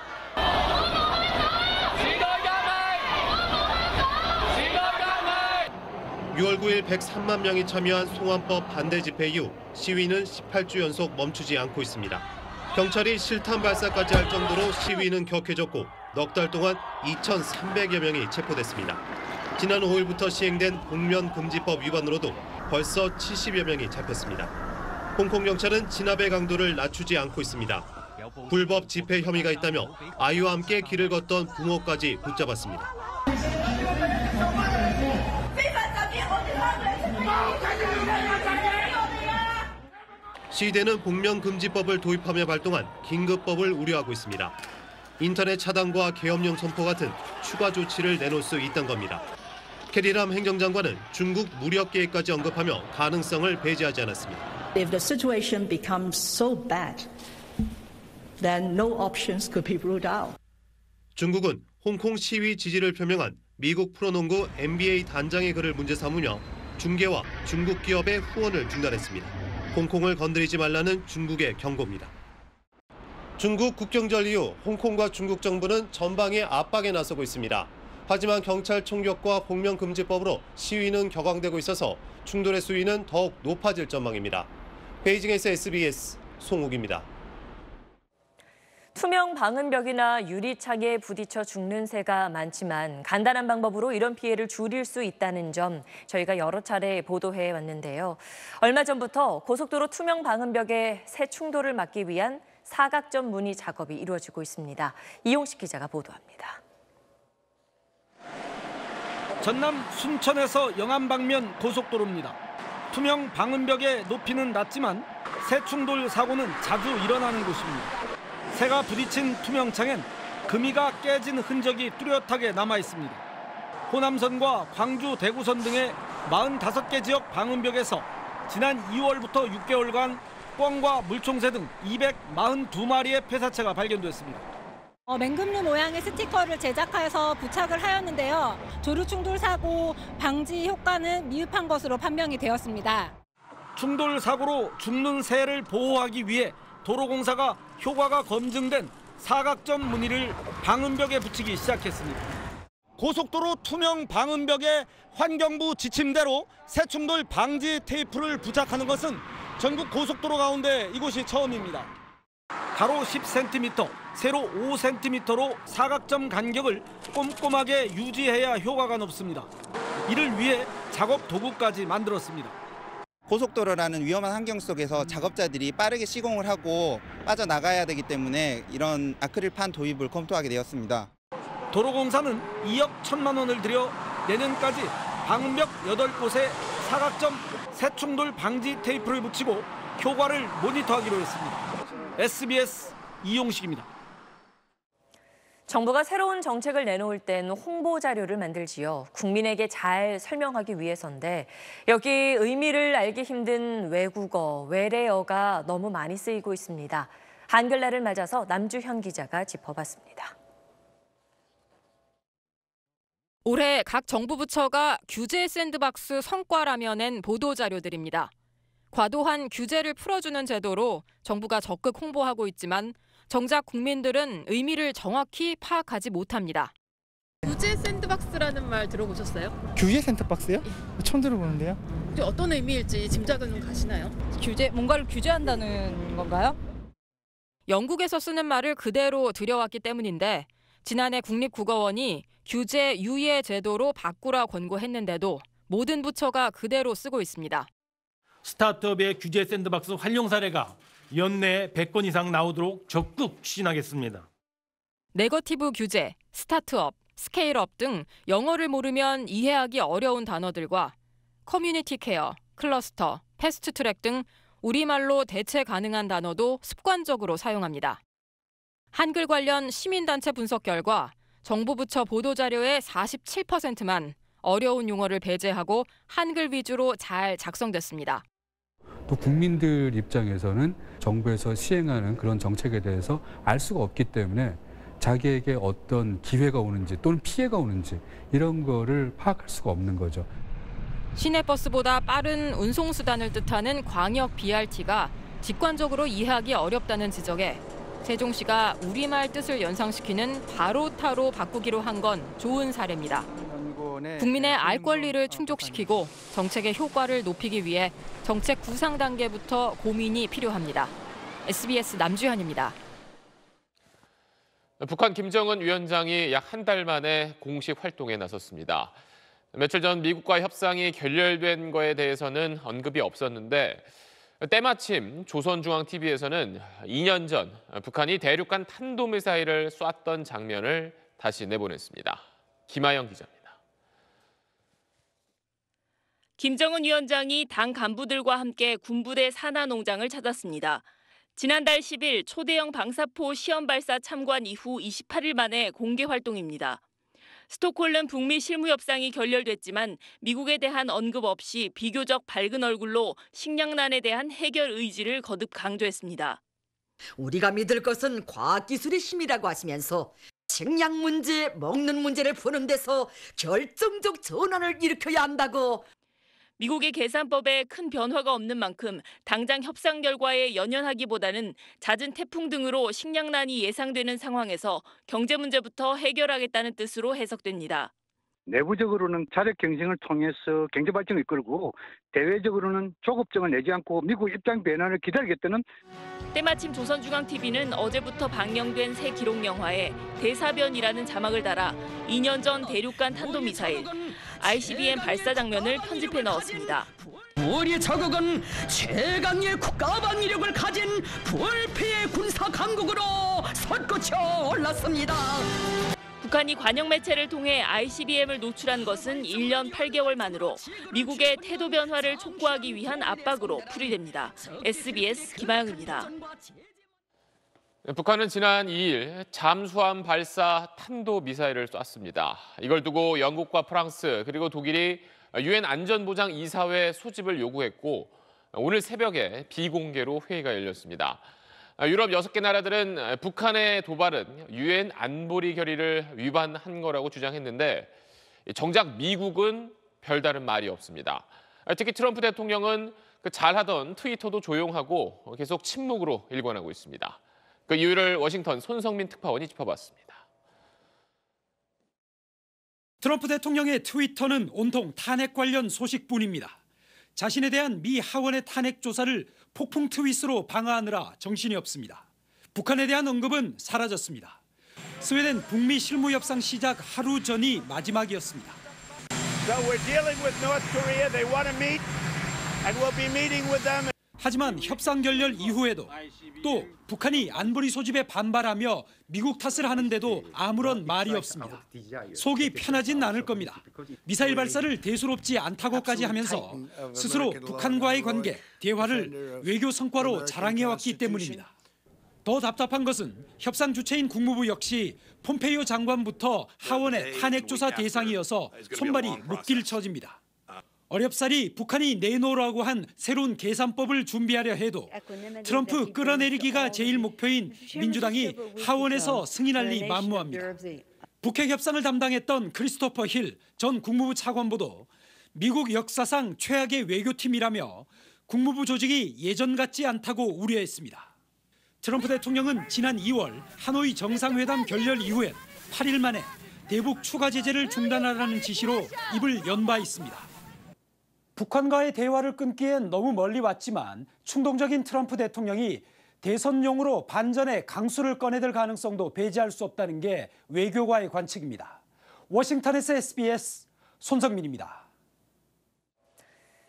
6월 9일 103만 명이 참여한 송환법 반대 집회 이후 시위는 18주 연속 멈추지 않고 있습니다. 경찰이 실탄 발사까지 할 정도로 시위는 격해졌고 넉 달 동안 2,300여 명이 체포됐습니다. 지난 5일부터 시행된 복면금지법 위반으로도 벌써 70여 명이 잡혔습니다. 홍콩 경찰은 진압의 강도를 낮추지 않고 있습니다. 불법 집회 혐의가 있다며 아이와 함께 길을 걷던 부모까지 붙잡았습니다. 시위대는 복면금지법을 도입하며 발동한 긴급법을 우려하고 있습니다. 인터넷 차단과 계엄령 선포 같은 추가 조치를 내놓을 수 있다는 겁니다. 캐리람 행정장관은 중국 무력 계획까지 언급하며 가능성을 배제하지 않았습니다. If the situation becomes so bad, then no options could be ruled out. 중국은 홍콩 시위 지지를 표명한 미국 프로농구 NBA 단장의 글을 문제 삼으며 중계와 중국 기업의 후원을 중단했습니다. 홍콩을 건드리지 말라는 중국의 경고입니다. 중국 국경절 이후 홍콩과 중국 정부는 전방의 압박에 나서고 있습니다. 하지만 경찰 총격과 복면금지법으로 시위는 격앙되고 있어서 충돌의 수위는 더욱 높아질 전망입니다. 베이징에서 SBS 송욱입니다. 투명 방음벽이나 유리창에 부딪혀 죽는 새가 많지만 간단한 방법으로 이런 피해를 줄일 수 있다는 점 저희가 여러 차례 보도해 왔는데요. 얼마 전부터 고속도로 투명 방음벽의 새 충돌을 막기 위한 사각점 무늬 작업이 이루어지고 있습니다. 이용식 기자가 보도합니다. 전남 순천에서 영암 방면 고속도로입니다. 투명 방음벽의 높이는 낮지만 새 충돌 사고는 자주 일어나는 곳입니다. 새가 부딪힌 투명창엔 금이가 깨진 흔적이 뚜렷하게 남아 있습니다. 호남선과 광주, 대구선 등의 45개 지역 방음벽에서 지난 2월부터 6개월간 꿩과 물총새 등 242마리의 폐사체가 발견됐습니다. 맹금류 모양의 스티커를 제작해서 부착을 하였는데요. 조류 충돌 사고 방지 효과는 미흡한 것으로 판명이 되었습니다. 충돌 사고로 죽는 새를 보호하기 위해 도로공사가 효과가 검증된 사각점 무늬를 방음벽에 붙이기 시작했습니다. 고속도로 투명 방음벽에 환경부 지침대로 새 충돌 방지 테이프를 부착하는 것은 전국 고속도로 가운데 이곳이 처음입니다. 가로 10cm, 세로 5cm로 사각점 간격을 꼼꼼하게 유지해야 효과가 높습니다. 이를 위해 작업 도구까지 만들었습니다. 고속도로라는 위험한 환경 속에서 작업자들이 빠르게 시공을 하고 빠져나가야 되기 때문에 이런 아크릴판 도입을 검토하게 되었습니다. 도로공사는 2억 1천만 원을 들여 내년까지 방음벽 8곳에 사각점 새충돌 방지 테이프를 붙이고 효과를 모니터하기로 했습니다. SBS 이용식입니다. 정부가 새로운 정책을 내놓을 땐 홍보 자료를 만들지요. 국민에게 잘 설명하기 위해서인데 여기 의미를 알기 힘든 외국어, 외래어가 너무 많이 쓰이고 있습니다. 한글날을 맞아서 남주현 기자가 짚어봤습니다. 올해 각 정부 부처가 규제 샌드박스 성과라며 낸 보도자료들입니다. 과도한 규제를 풀어주는 제도로 정부가 적극 홍보하고 있지만 정작 국민들은 의미를 정확히 파악하지 못합니다. 규제 샌드박스라는 말 들어보셨어요? 규제 샌드박스요? 처음 들어보는데요. 어떤 의미일지 짐작은 가시나요? 뭔가를 규제한다는 건가요? 영국에서 쓰는 말을 그대로 들여왔기 때문인데 지난해 국립국어원이 규제 유예 제도로 바꾸라 권고했는데도 모든 부처가 그대로 쓰고 있습니다. 스타트업의 규제 샌드박스 활용 사례가 연내에 100건 이상 나오도록 적극 추진하겠습니다. 네거티브 규제, 스타트업, 스케일업 등 영어를 모르면 이해하기 어려운 단어들과 커뮤니티 케어, 클러스터, 패스트트랙 등 우리말로 대체 가능한 단어도 습관적으로 사용합니다. 한글 관련 시민단체 분석 결과 정부 부처 보도자료의 47%만 어려운 용어를 배제하고 한글 위주로 잘 작성됐습니다. 또 국민들 입장에서는 정부에서 시행하는 그런 정책에 대해서 알 수가 없기 때문에 자기에게 어떤 기회가 오는지 또는 피해가 오는지 이런 거를 파악할 수가 없는 거죠. 시내버스보다 빠른 운송수단을 뜻하는 광역 BRT가 직관적으로 이해하기 어렵다는 지적에 세종시가 우리말 뜻을 연상시키는 바로타로 바꾸기로 한 건 좋은 사례입니다. 국민의 알 권리를 충족시키고 정책의 효과를 높이기 위해 정책 구상 단계부터 고민이 필요합니다. SBS 남주현입니다. 북한 김정은 위원장이 약 한 달 만에 공식 활동에 나섰습니다. 며칠 전 미국과 협상이 결렬된 거에 대해서는 언급이 없었는데 때마침 조선중앙TV에서는 2년 전 북한이 대륙간 탄도미사일을 쐈던 장면을 다시 내보냈습니다. 김아영 기자입니다. 김정은 위원장이 당 간부들과 함께 군부대 산하농장을 찾았습니다. 지난달 10일 초대형 방사포 시험 발사 참관 이후 28일 만에 공개 활동입니다. 스톡홀름 북미 실무협상이 결렬됐지만 미국에 대한 언급 없이 비교적 밝은 얼굴로 식량난에 대한 해결 의지를 거듭 강조했습니다. 우리가 믿을 것은 과학기술의 힘이라고 하시면서 식량 문제, 먹는 문제를 푸는 데서 결정적 전환을 일으켜야 한다고. 미국의 계산법에 큰 변화가 없는 만큼 당장 협상 결과에 연연하기보다는 잦은 태풍 등으로 식량난이 예상되는 상황에서 경제 문제부터 해결하겠다는 뜻으로 해석됩니다. 내부적으로는 자력 경쟁을 통해서 경제 발전을 이끌고 대외적으로는 조급증을 내지 않고 미국 입장 변화를 기다리겠다는. 때마침 조선중앙TV는 어제부터 방영된 새 기록 영화에 대사변이라는 자막을 달아 2년 전 대륙간 탄도미사일 ICBM 발사 장면을 편집해 넣었습니다. 우리 저국은 최강의 국가 방위력을 가진 불패의 군사 강국으로 솟구쳐 올랐습니다. 북한이 관영 매체를 통해 ICBM을 노출한 것은 1년 8개월 만으로 미국의 태도 변화를 촉구하기 위한 압박으로 풀이됩니다. SBS 김아영입니다. 북한은 지난 2일 잠수함 발사 탄도미사일을 쐈습니다. 이걸 두고 영국과 프랑스 그리고 독일이 유엔 안전보장 이사회 소집을 요구했고 오늘 새벽에 비공개로 회의가 열렸습니다. 유럽 6개 나라들은 북한의 도발은 유엔 안보리 결의를 위반한 거라고 주장했는데 정작 미국은 별다른 말이 없습니다. 특히 트럼프 대통령은 잘하던 트위터도 조용하고 계속 침묵으로 일관하고 있습니다. 그 이유를 워싱턴 손성민 특파원이 짚어봤습니다. 트럼프 대통령의 트위터는 온통 탄핵 관련 소식뿐입니다. 자신에 대한 미 하원의 탄핵 조사를 폭풍 트윗으로 방어하느라 정신이 없습니다. 북한에 대한 언급은 사라졌습니다. 스웨덴 북미 실무협상 시작 하루 전이 마지막이었습니다. So we're dealing with North Korea. They want to meet, and we'll be meeting with them. 하지만 협상 결렬 이후에도 또 북한이 안보리 소집에 반발하며 미국 탓을 하는데도 아무런 말이 없습니다. 속이 편하진 않을 겁니다. 미사일 발사를 대수롭지 않다고까지 하면서 스스로 북한과의 관계, 대화를 외교 성과로 자랑해왔기 때문입니다. 더 답답한 것은 협상 주체인 국무부 역시 폼페이오 장관부터 하원의 탄핵 조사 대상이어서 손발이 묶일 처지입니다. 어렵사리 북한이 내놓으라고 한 새로운 계산법을 준비하려 해도 트럼프 끌어내리기가 제일 목표인 민주당이 하원에서 승인할 리 만무합니다. 북핵 협상을 담당했던 크리스토퍼 힐 전 국무부 차관보도 미국 역사상 최악의 외교팀이라며 국무부 조직이 예전 같지 않다고 우려했습니다. 트럼프 대통령은 지난 2월 하노이 정상회담 결렬 이후에 8일 만에 대북 추가 제재를 중단하라는 지시로 입을 연 바 있습니다. 북한과의 대화를 끊기엔 너무 멀리 왔지만 충동적인 트럼프 대통령이 대선용으로 반전의 강수를 꺼내들 가능성도 배제할 수 없다는 게 외교가의 관측입니다. 워싱턴에서 SBS 손성민입니다.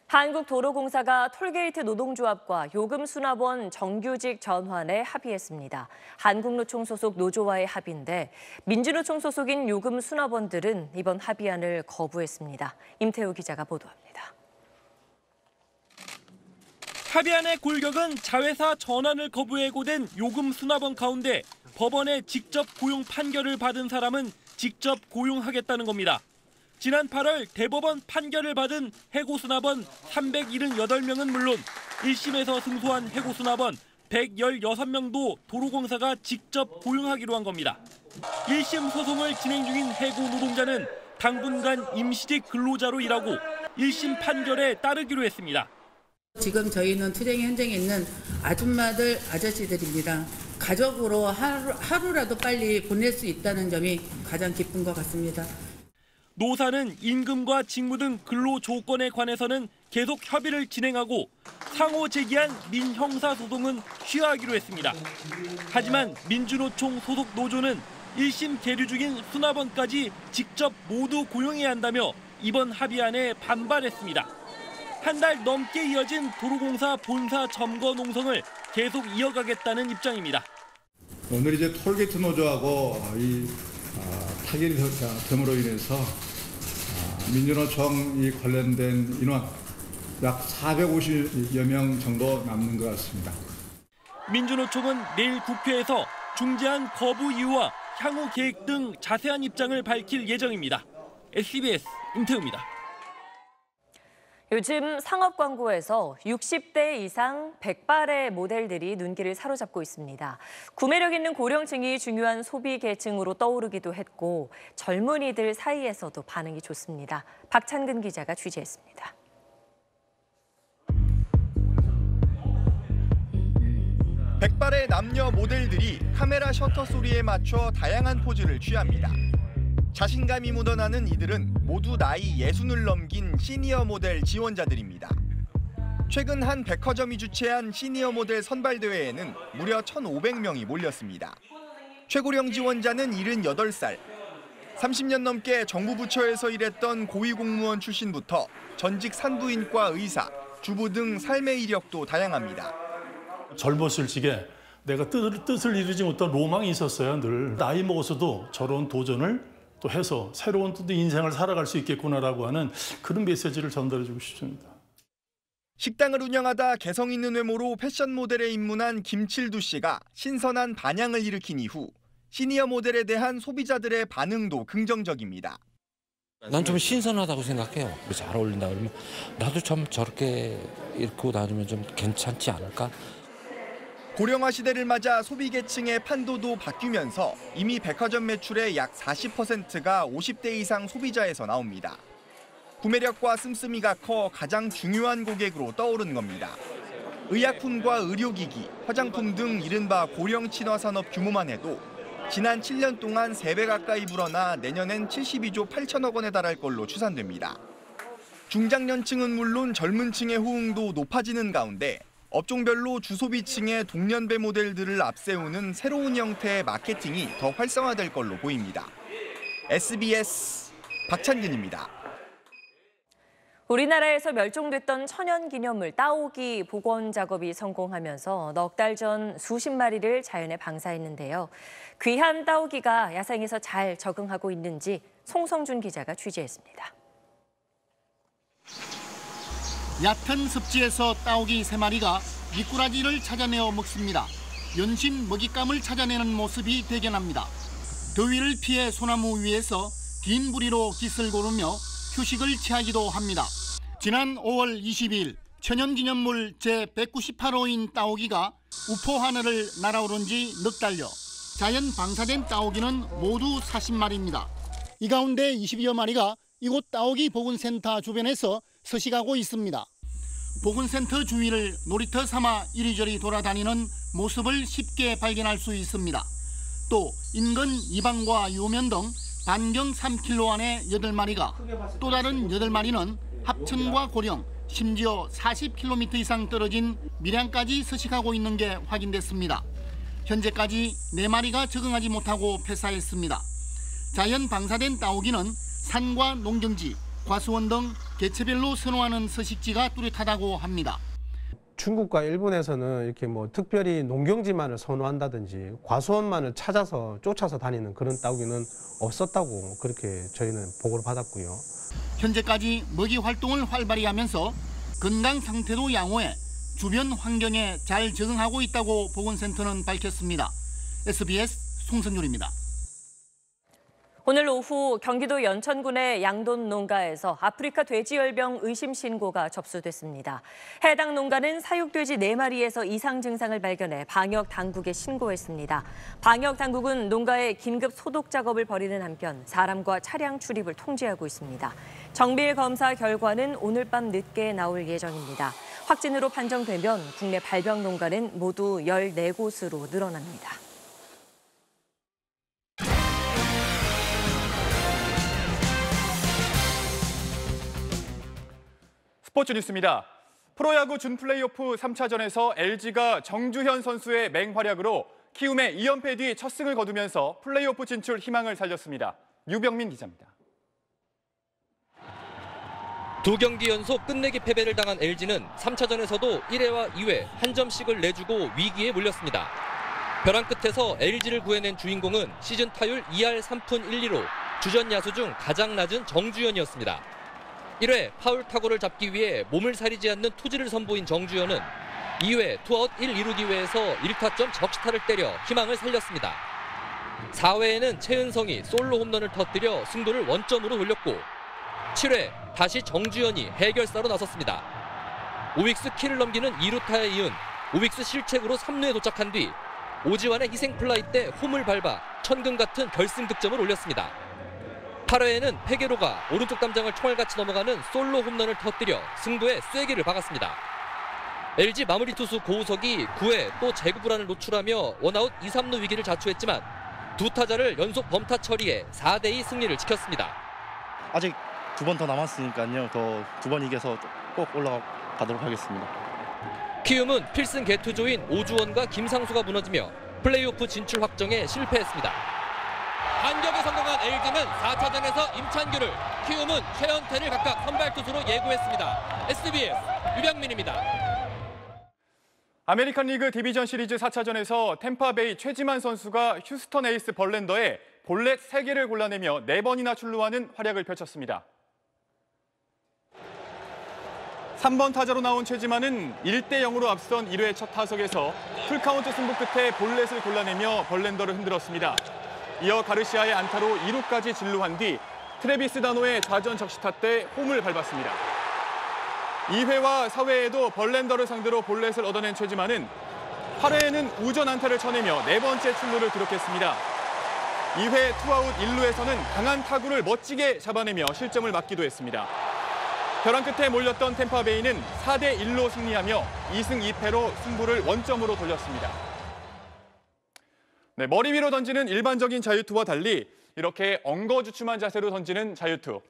한국도로공사가 톨게이트 노동조합과 요금수납원 정규직 전환에 합의했습니다. 한국노총 소속 노조와의 합의인데 민주노총 소속인 요금수납원들은 이번 합의안을 거부했습니다. 임태우 기자가 보도합니다. 합의안의 골격은 자회사 전환을 거부해 고된 요금 수납원 가운데 법원의 직접 고용 판결을 받은 사람은 직접 고용하겠다는 겁니다. 지난 8월 대법원 판결을 받은 해고수납원 378명은 물론 1심에서 승소한 해고수납원 116명도 도로공사가 직접 고용하기로 한 겁니다. 1심 소송을 진행 중인 해고 노동자는 당분간 임시직 근로자로 일하고 1심 판결에 따르기로 했습니다. 지금 저희는 투쟁 현장에 있는 아줌마들, 아저씨들입니다. 가족으로 하루라도 빨리 보낼 수 있다는 점이 가장 기쁜 것 같습니다. 노사는 임금과 직무 등 근로 조건에 관해서는 계속 협의를 진행하고 상호 제기한 민형사 소송은 취하하기로 했습니다. 하지만 민주노총 소속 노조는 1심 계류 중인 수납원까지 직접 모두 고용해야 한다며 이번 합의안에 반발했습니다. 한 달 넘게 이어진 도로공사 본사 점거 농성을 계속 이어가겠다는 입장입니다. 오늘 이제 톨게이트 노조하고 타결이 됨으로 인해서 민주노총 관련된 인원 약 450여 명 정도 남는 것 같습니다. 민주노총은 내일 국회에서 중재안 거부 이유와 향후 계획 등 자세한 입장을 밝힐 예정입니다. SBS 임태우입니다. 요즘 상업 광고에서 60대 이상 백발의 모델들이 눈길을 사로잡고 있습니다. 구매력 있는 고령층이 중요한 소비 계층으로 떠오르기도 했고 젊은이들 사이에서도 반응이 좋습니다. 박찬근 기자가 취재했습니다. 백발의 남녀 모델들이 카메라 셔터 소리에 맞춰 다양한 포즈를 취합니다. 자신감이 묻어나는 이들은 모두 나이 60을 넘긴 시니어 모델 지원자들입니다. 최근 한 백화점이 주최한 시니어 모델 선발대회에는 무려 1,500명이 몰렸습니다. 최고령 지원자는 78살. 30년 넘게 정부 부처에서 일했던 고위공무원 출신부터 전직 산부인과 의사, 주부 등 삶의 이력도 다양합니다. 젊었을 적에 내가 뜻을 이루지 못한 로망이 있었어요. 늘 나이 먹어서도 저런 도전을 또 해서 새로운 또 인생을 살아갈 수 있겠구나라고 하는 그런 메시지를 전달해주고 싶습니다. 식당을 운영하다 개성 있는 외모로 패션 모델에 입문한 김칠두 씨가 신선한 반향을 일으킨 이후 시니어 모델에 대한 소비자들의 반응도 긍정적입니다. 난 좀 신선하다고 생각해요. 잘 어울린다 그러면 나도 참 저렇게 입고 다니면 좀 괜찮지 않을까? 고령화 시대를 맞아 소비 계층의 판도도 바뀌면서 이미 백화점 매출의 약 40%가 50대 이상 소비자에서 나옵니다. 구매력과 씀씀이가 커 가장 중요한 고객으로 떠오른 겁니다. 의약품과 의료기기, 화장품 등 이른바 고령 친화 산업 규모만 해도 지난 7년 동안 3배 가까이 불어나 내년엔 72조 8천억 원에 달할 걸로 추산됩니다. 중장년층은 물론 젊은 층의 호응도 높아지는 가운데 업종별로 주소비층의 동년배 모델들을 앞세우는 새로운 형태의 마케팅이 더 활성화될 걸로 보입니다. SBS 박찬근입니다. 우리나라에서 멸종됐던 천연기념물 따오기 복원 작업이 성공하면서 넉 달 전 수십 마리를 자연에 방사했는데요. 귀한 따오기가 야생에서 잘 적응하고 있는지 송성준 기자가 취재했습니다. 얕은 습지에서 따오기 3마리가 미꾸라지를 찾아내어 먹습니다. 연신 먹잇감을 찾아내는 모습이 대견합니다. 더위를 피해 소나무 위에서 긴 부리로 깃을 고르며 휴식을 취하기도 합니다. 지난 5월 22일 천연기념물 제198호인 따오기가 우포 하늘을 날아오른 지 넉 달여 자연 방사된 따오기는 모두 40마리입니다. 이 가운데 20여 마리가 이곳 따오기 보건센터 주변에서 서식하고 있습니다. 보건센터 주위를 놀이터 삼아 이리저리 돌아다니는 모습을 쉽게 발견할 수 있습니다. 또 인근 이방과 요면 등 반경 3km 안에 8마리가, 또 다른 8마리는 합천과 고령, 심지어 40km 이상 떨어진 밀양까지 서식하고 있는 게 확인됐습니다. 현재까지 4마리가 적응하지 못하고 폐사했습니다. 자연 방사된 따오기는 산과 농경지, 과수원 등 개체별로 선호하는 서식지가 뚜렷하다고 합니다. 중국과 일본에서는 이렇게 뭐 특별히 농경지만을 선호한다든지 과수원만을 찾아서 쫓아서 다니는 그런 따오기는 없었다고 그렇게 저희는 보고를 받았고요. 현재까지 먹이 활동을 활발히 하면서 건강 상태도 양호해 주변 환경에 잘 적응하고 있다고 보건센터는 밝혔습니다. SBS 송선율입니다. 오늘 오후 경기도 연천군의 양돈 농가에서 아프리카 돼지열병 의심 신고가 접수됐습니다. 해당 농가는 사육돼지 4마리에서 이상 증상을 발견해 방역 당국에 신고했습니다. 방역 당국은 농가에 긴급 소독 작업을 벌이는 한편 사람과 차량 출입을 통제하고 있습니다. 정밀 검사 결과는 오늘 밤 늦게 나올 예정입니다. 확진으로 판정되면 국내 발병 농가는 모두 14곳으로 늘어납니다. 스포츠 뉴스입니다. 프로야구 준플레이오프 3차전에서 LG가 정주현 선수의 맹활약으로 키움의 2연패 뒤 첫 승을 거두면서 플레이오프 진출 희망을 살렸습니다. 유병민 기자입니다. 두 경기 연속 끝내기 패배를 당한 LG는 3차전에서도 1회와 2회 한 점씩을 내주고 위기에 몰렸습니다. 벼랑 끝에서 LG를 구해낸 주인공은 시즌 타율 2할 3푼 1리로 주전 야수 중 가장 낮은 정주현이었습니다. 1회 파울 타구를 잡기 위해 몸을 사리지 않는 투지를 선보인 정주현은 2회 투아웃 1, 2루 기회에서 1타점 적시타를 때려 희망을 살렸습니다. 4회에는 최은성이 솔로 홈런을 터뜨려 승부를 원점으로 돌렸고 7회 다시 정주현이 해결사로 나섰습니다. 오윅스 키를 넘기는 2루타에 이은 오윅스 실책으로 3루에 도착한 뒤 오지환의 희생 플라이 때 홈을 밟아 천금 같은 결승 득점을 올렸습니다. 8회에는 페게로가 오른쪽 담장을 총알같이 넘어가는 솔로 홈런을 터뜨려 승부에 쐐기를 박았습니다. LG 마무리 투수 고우석이 9회 또 제구불안을 노출하며 원아웃 2, 3루 위기를 자초했지만 두 타자를 연속 범타 처리해 4대2 승리를 지켰습니다. 아직 2번 더 남았으니까요. 더 2번 이겨서 꼭 올라가도록 하겠습니다. 키움은 필승 개투조인 오주원과 김상수가 무너지며 플레이오프 진출 확정에 실패했습니다. 반격에 성공한 LG는 4차전에서 임찬규를, 키움은 최현태를 각각 선발 투수로 예고했습니다. SBS 유병민입니다. 아메리칸 리그 디비전 시리즈 4차전에서 템파베이 최지만 선수가 휴스턴 에이스 벌랜더에 볼넷 3개를 골라내며 4번이나 출루하는 활약을 펼쳤습니다. 3번 타자로 나온 최지만은 1대0으로 앞선 1회 첫 타석에서 풀카운트 승부 끝에 볼넷을 골라내며 벌랜더를 흔들었습니다. 이어 가르시아의 안타로 2루까지 진루한 뒤 트래비스 다노의 좌전 적시타 때 홈을 밟았습니다. 2회와 4회에도 벌랜더를 상대로 볼넷을 얻어낸 최지만은 8회에는 우전 안타를 쳐내며 4번째 출루를 기록했습니다. 2회 투아웃 1루에서는 강한 타구를 멋지게 잡아내며 실점을 막기도 했습니다. 벼랑 끝에 몰렸던 템파베이는 4대1로 승리하며 2승 2패로 승부를 원점으로 돌렸습니다. 네, 머리 위로 던지는 일반적인 자유투와 달리 이렇게 엉거주춤한 자세로 던지는 자유투.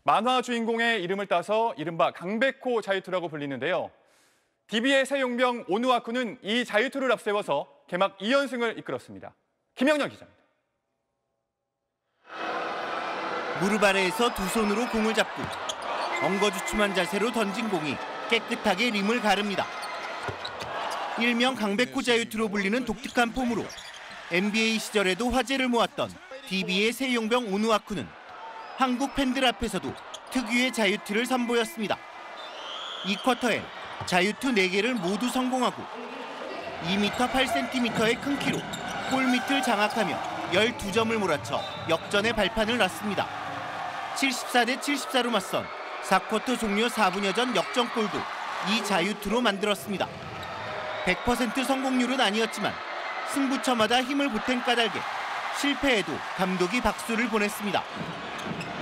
만화 주인공의 이름을 따서 이른바 강백호 자유투라고 불리는데요. DB의 새 용병 오누아쿠는 이 자유투를 앞세워서 개막 2연승을 이끌었습니다. 김영렬 기자입니다. 무릎 아래에서 두 손으로 공을 잡고 엉거주춤한 자세로 던진 공이 깨끗하게 림을 가릅니다. 일명 강백호 자유투로 불리는 독특한 폼으로 NBA 시절에도 화제를 모았던 DB의 새 용병 오누아쿠는 한국 팬들 앞에서도 특유의 자유투를 선보였습니다. 이 쿼터에 자유투 4개를 모두 성공하고 2m 8cm의 큰 키로 골밑을 장악하며 12점을 몰아쳐 역전의 발판을 놨습니다. 74대 74로 맞선 4쿼터 종료 4분여 전 역전골도 이 자유투로 만들었습니다. 100% 성공률은 아니었지만 승부처마다 힘을 보탠 까닭에 실패에도 감독이 박수를 보냈습니다.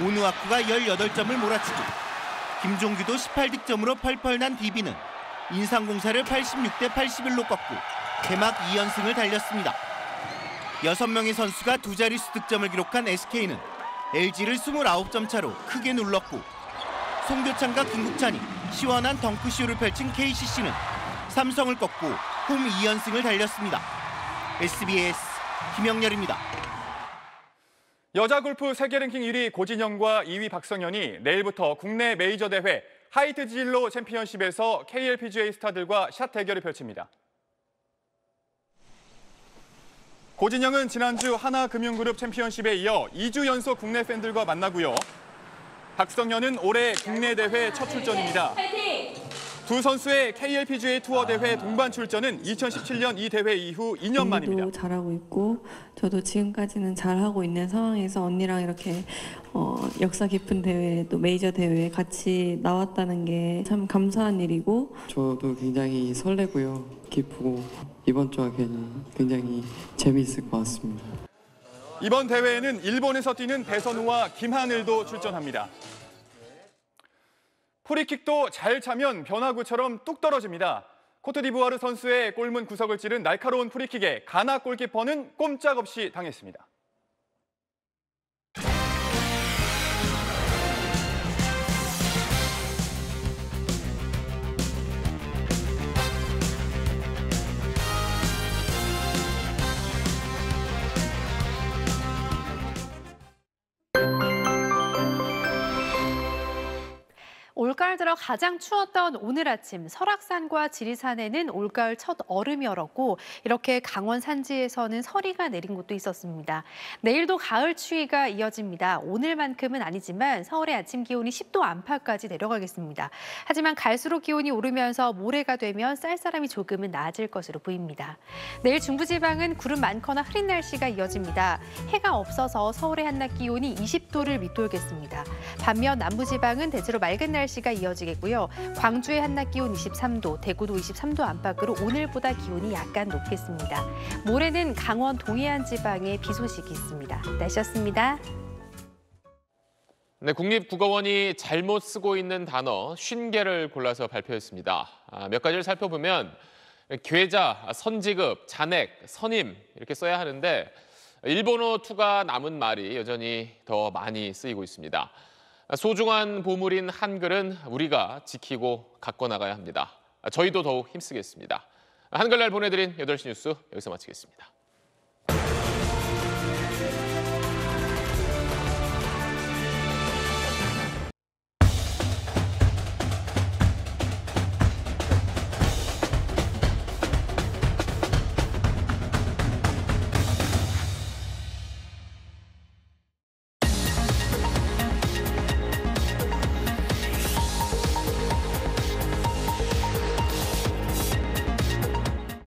오누아쿠가 18점을 몰아치고 김종규도 18득점으로 펄펄 난 DB는 인상공사를 86대 81로 꺾고 개막 2연승을 달렸습니다. 6명의 선수가 두 자릿수 득점을 기록한 SK는 LG를 29점 차로 크게 눌렀고 송교창과 김국찬이 시원한 덩크쇼를 펼친 KCC는 삼성을 꺾고 홈 2연승을 달렸습니다. SBS 김영렬입니다. 여자 골프 세계 랭킹 1위 고진영과 2위 박성현이 내일부터 국내 메이저 대회 하이트 진로 챔피언십에서 KLPGA 스타들과 샷 대결을 펼칩니다. 고진영은 지난주 하나금융그룹 챔피언십에 이어 2주 연속 국내 팬들과 만나고요. 박성현은 올해 국내 대회 첫 출전입니다. 두 선수의 KLPGA 투어 대회 동반 출전은 2017년 이 대회 이후 2년 만입니다. 언니도 잘하고 있고 저도 지금까지는 잘하고 있는 상황에서 언니랑 이렇게 역사 깊은 대회 또 메이저 대회에 같이 나왔다는 게 참 감사한 일이고 저도 굉장히 설레고요. 기쁘고 이번 주가 굉장히 재미있을 것 같습니다. 이번 대회에는 일본에서 뛰는 배선우와 김하늘도 출전합니다. 프리킥도 잘 차면 변화구처럼 뚝 떨어집니다. 코트디부아르 선수의 골문 구석을 찌른 날카로운 프리킥에 가나 골키퍼는 꼼짝없이 당했습니다. 올가을 들어 가장 추웠던 오늘 아침, 설악산과 지리산에는 올가을 첫 얼음이 얼었고 이렇게 강원 산지에서는 서리가 내린 곳도 있었습니다. 내일도 가을 추위가 이어집니다. 오늘만큼은 아니지만 서울의 아침 기온이 10도 안팎까지 내려가겠습니다. 하지만 갈수록 기온이 오르면서 모레가 되면 쌀쌀함이 조금은 나아질 것으로 보입니다. 내일 중부지방은 구름 많거나 흐린 날씨가 이어집니다. 해가 없어서 서울의 한낮 기온이 20도를 밑돌겠습니다. 반면 남부지방은 대체로 맑은 날씨가 이어지겠고요. 광주의 한낮 기온 23도, 대구도 23도 안팎으로 오늘보다 기온이 약간 높겠습니다. 모레는 강원 동해안 지방에 비 소식이 있습니다. 날씨였습니다. 네, 국립국어원이 잘못 쓰고 있는 단어 50개를 골라서 발표했습니다. 몇 가지를 살펴보면 괴자, 선지급, 잔액, 선임 이렇게 써야 하는데 일본어 투가 남은 말이 여전히 더 많이 쓰이고 있습니다. 소중한 보물인 한글은 우리가 지키고 갖고 나가야 합니다. 저희도 더욱 힘쓰겠습니다. 한글날 보내드린 8시 뉴스 여기서 마치겠습니다.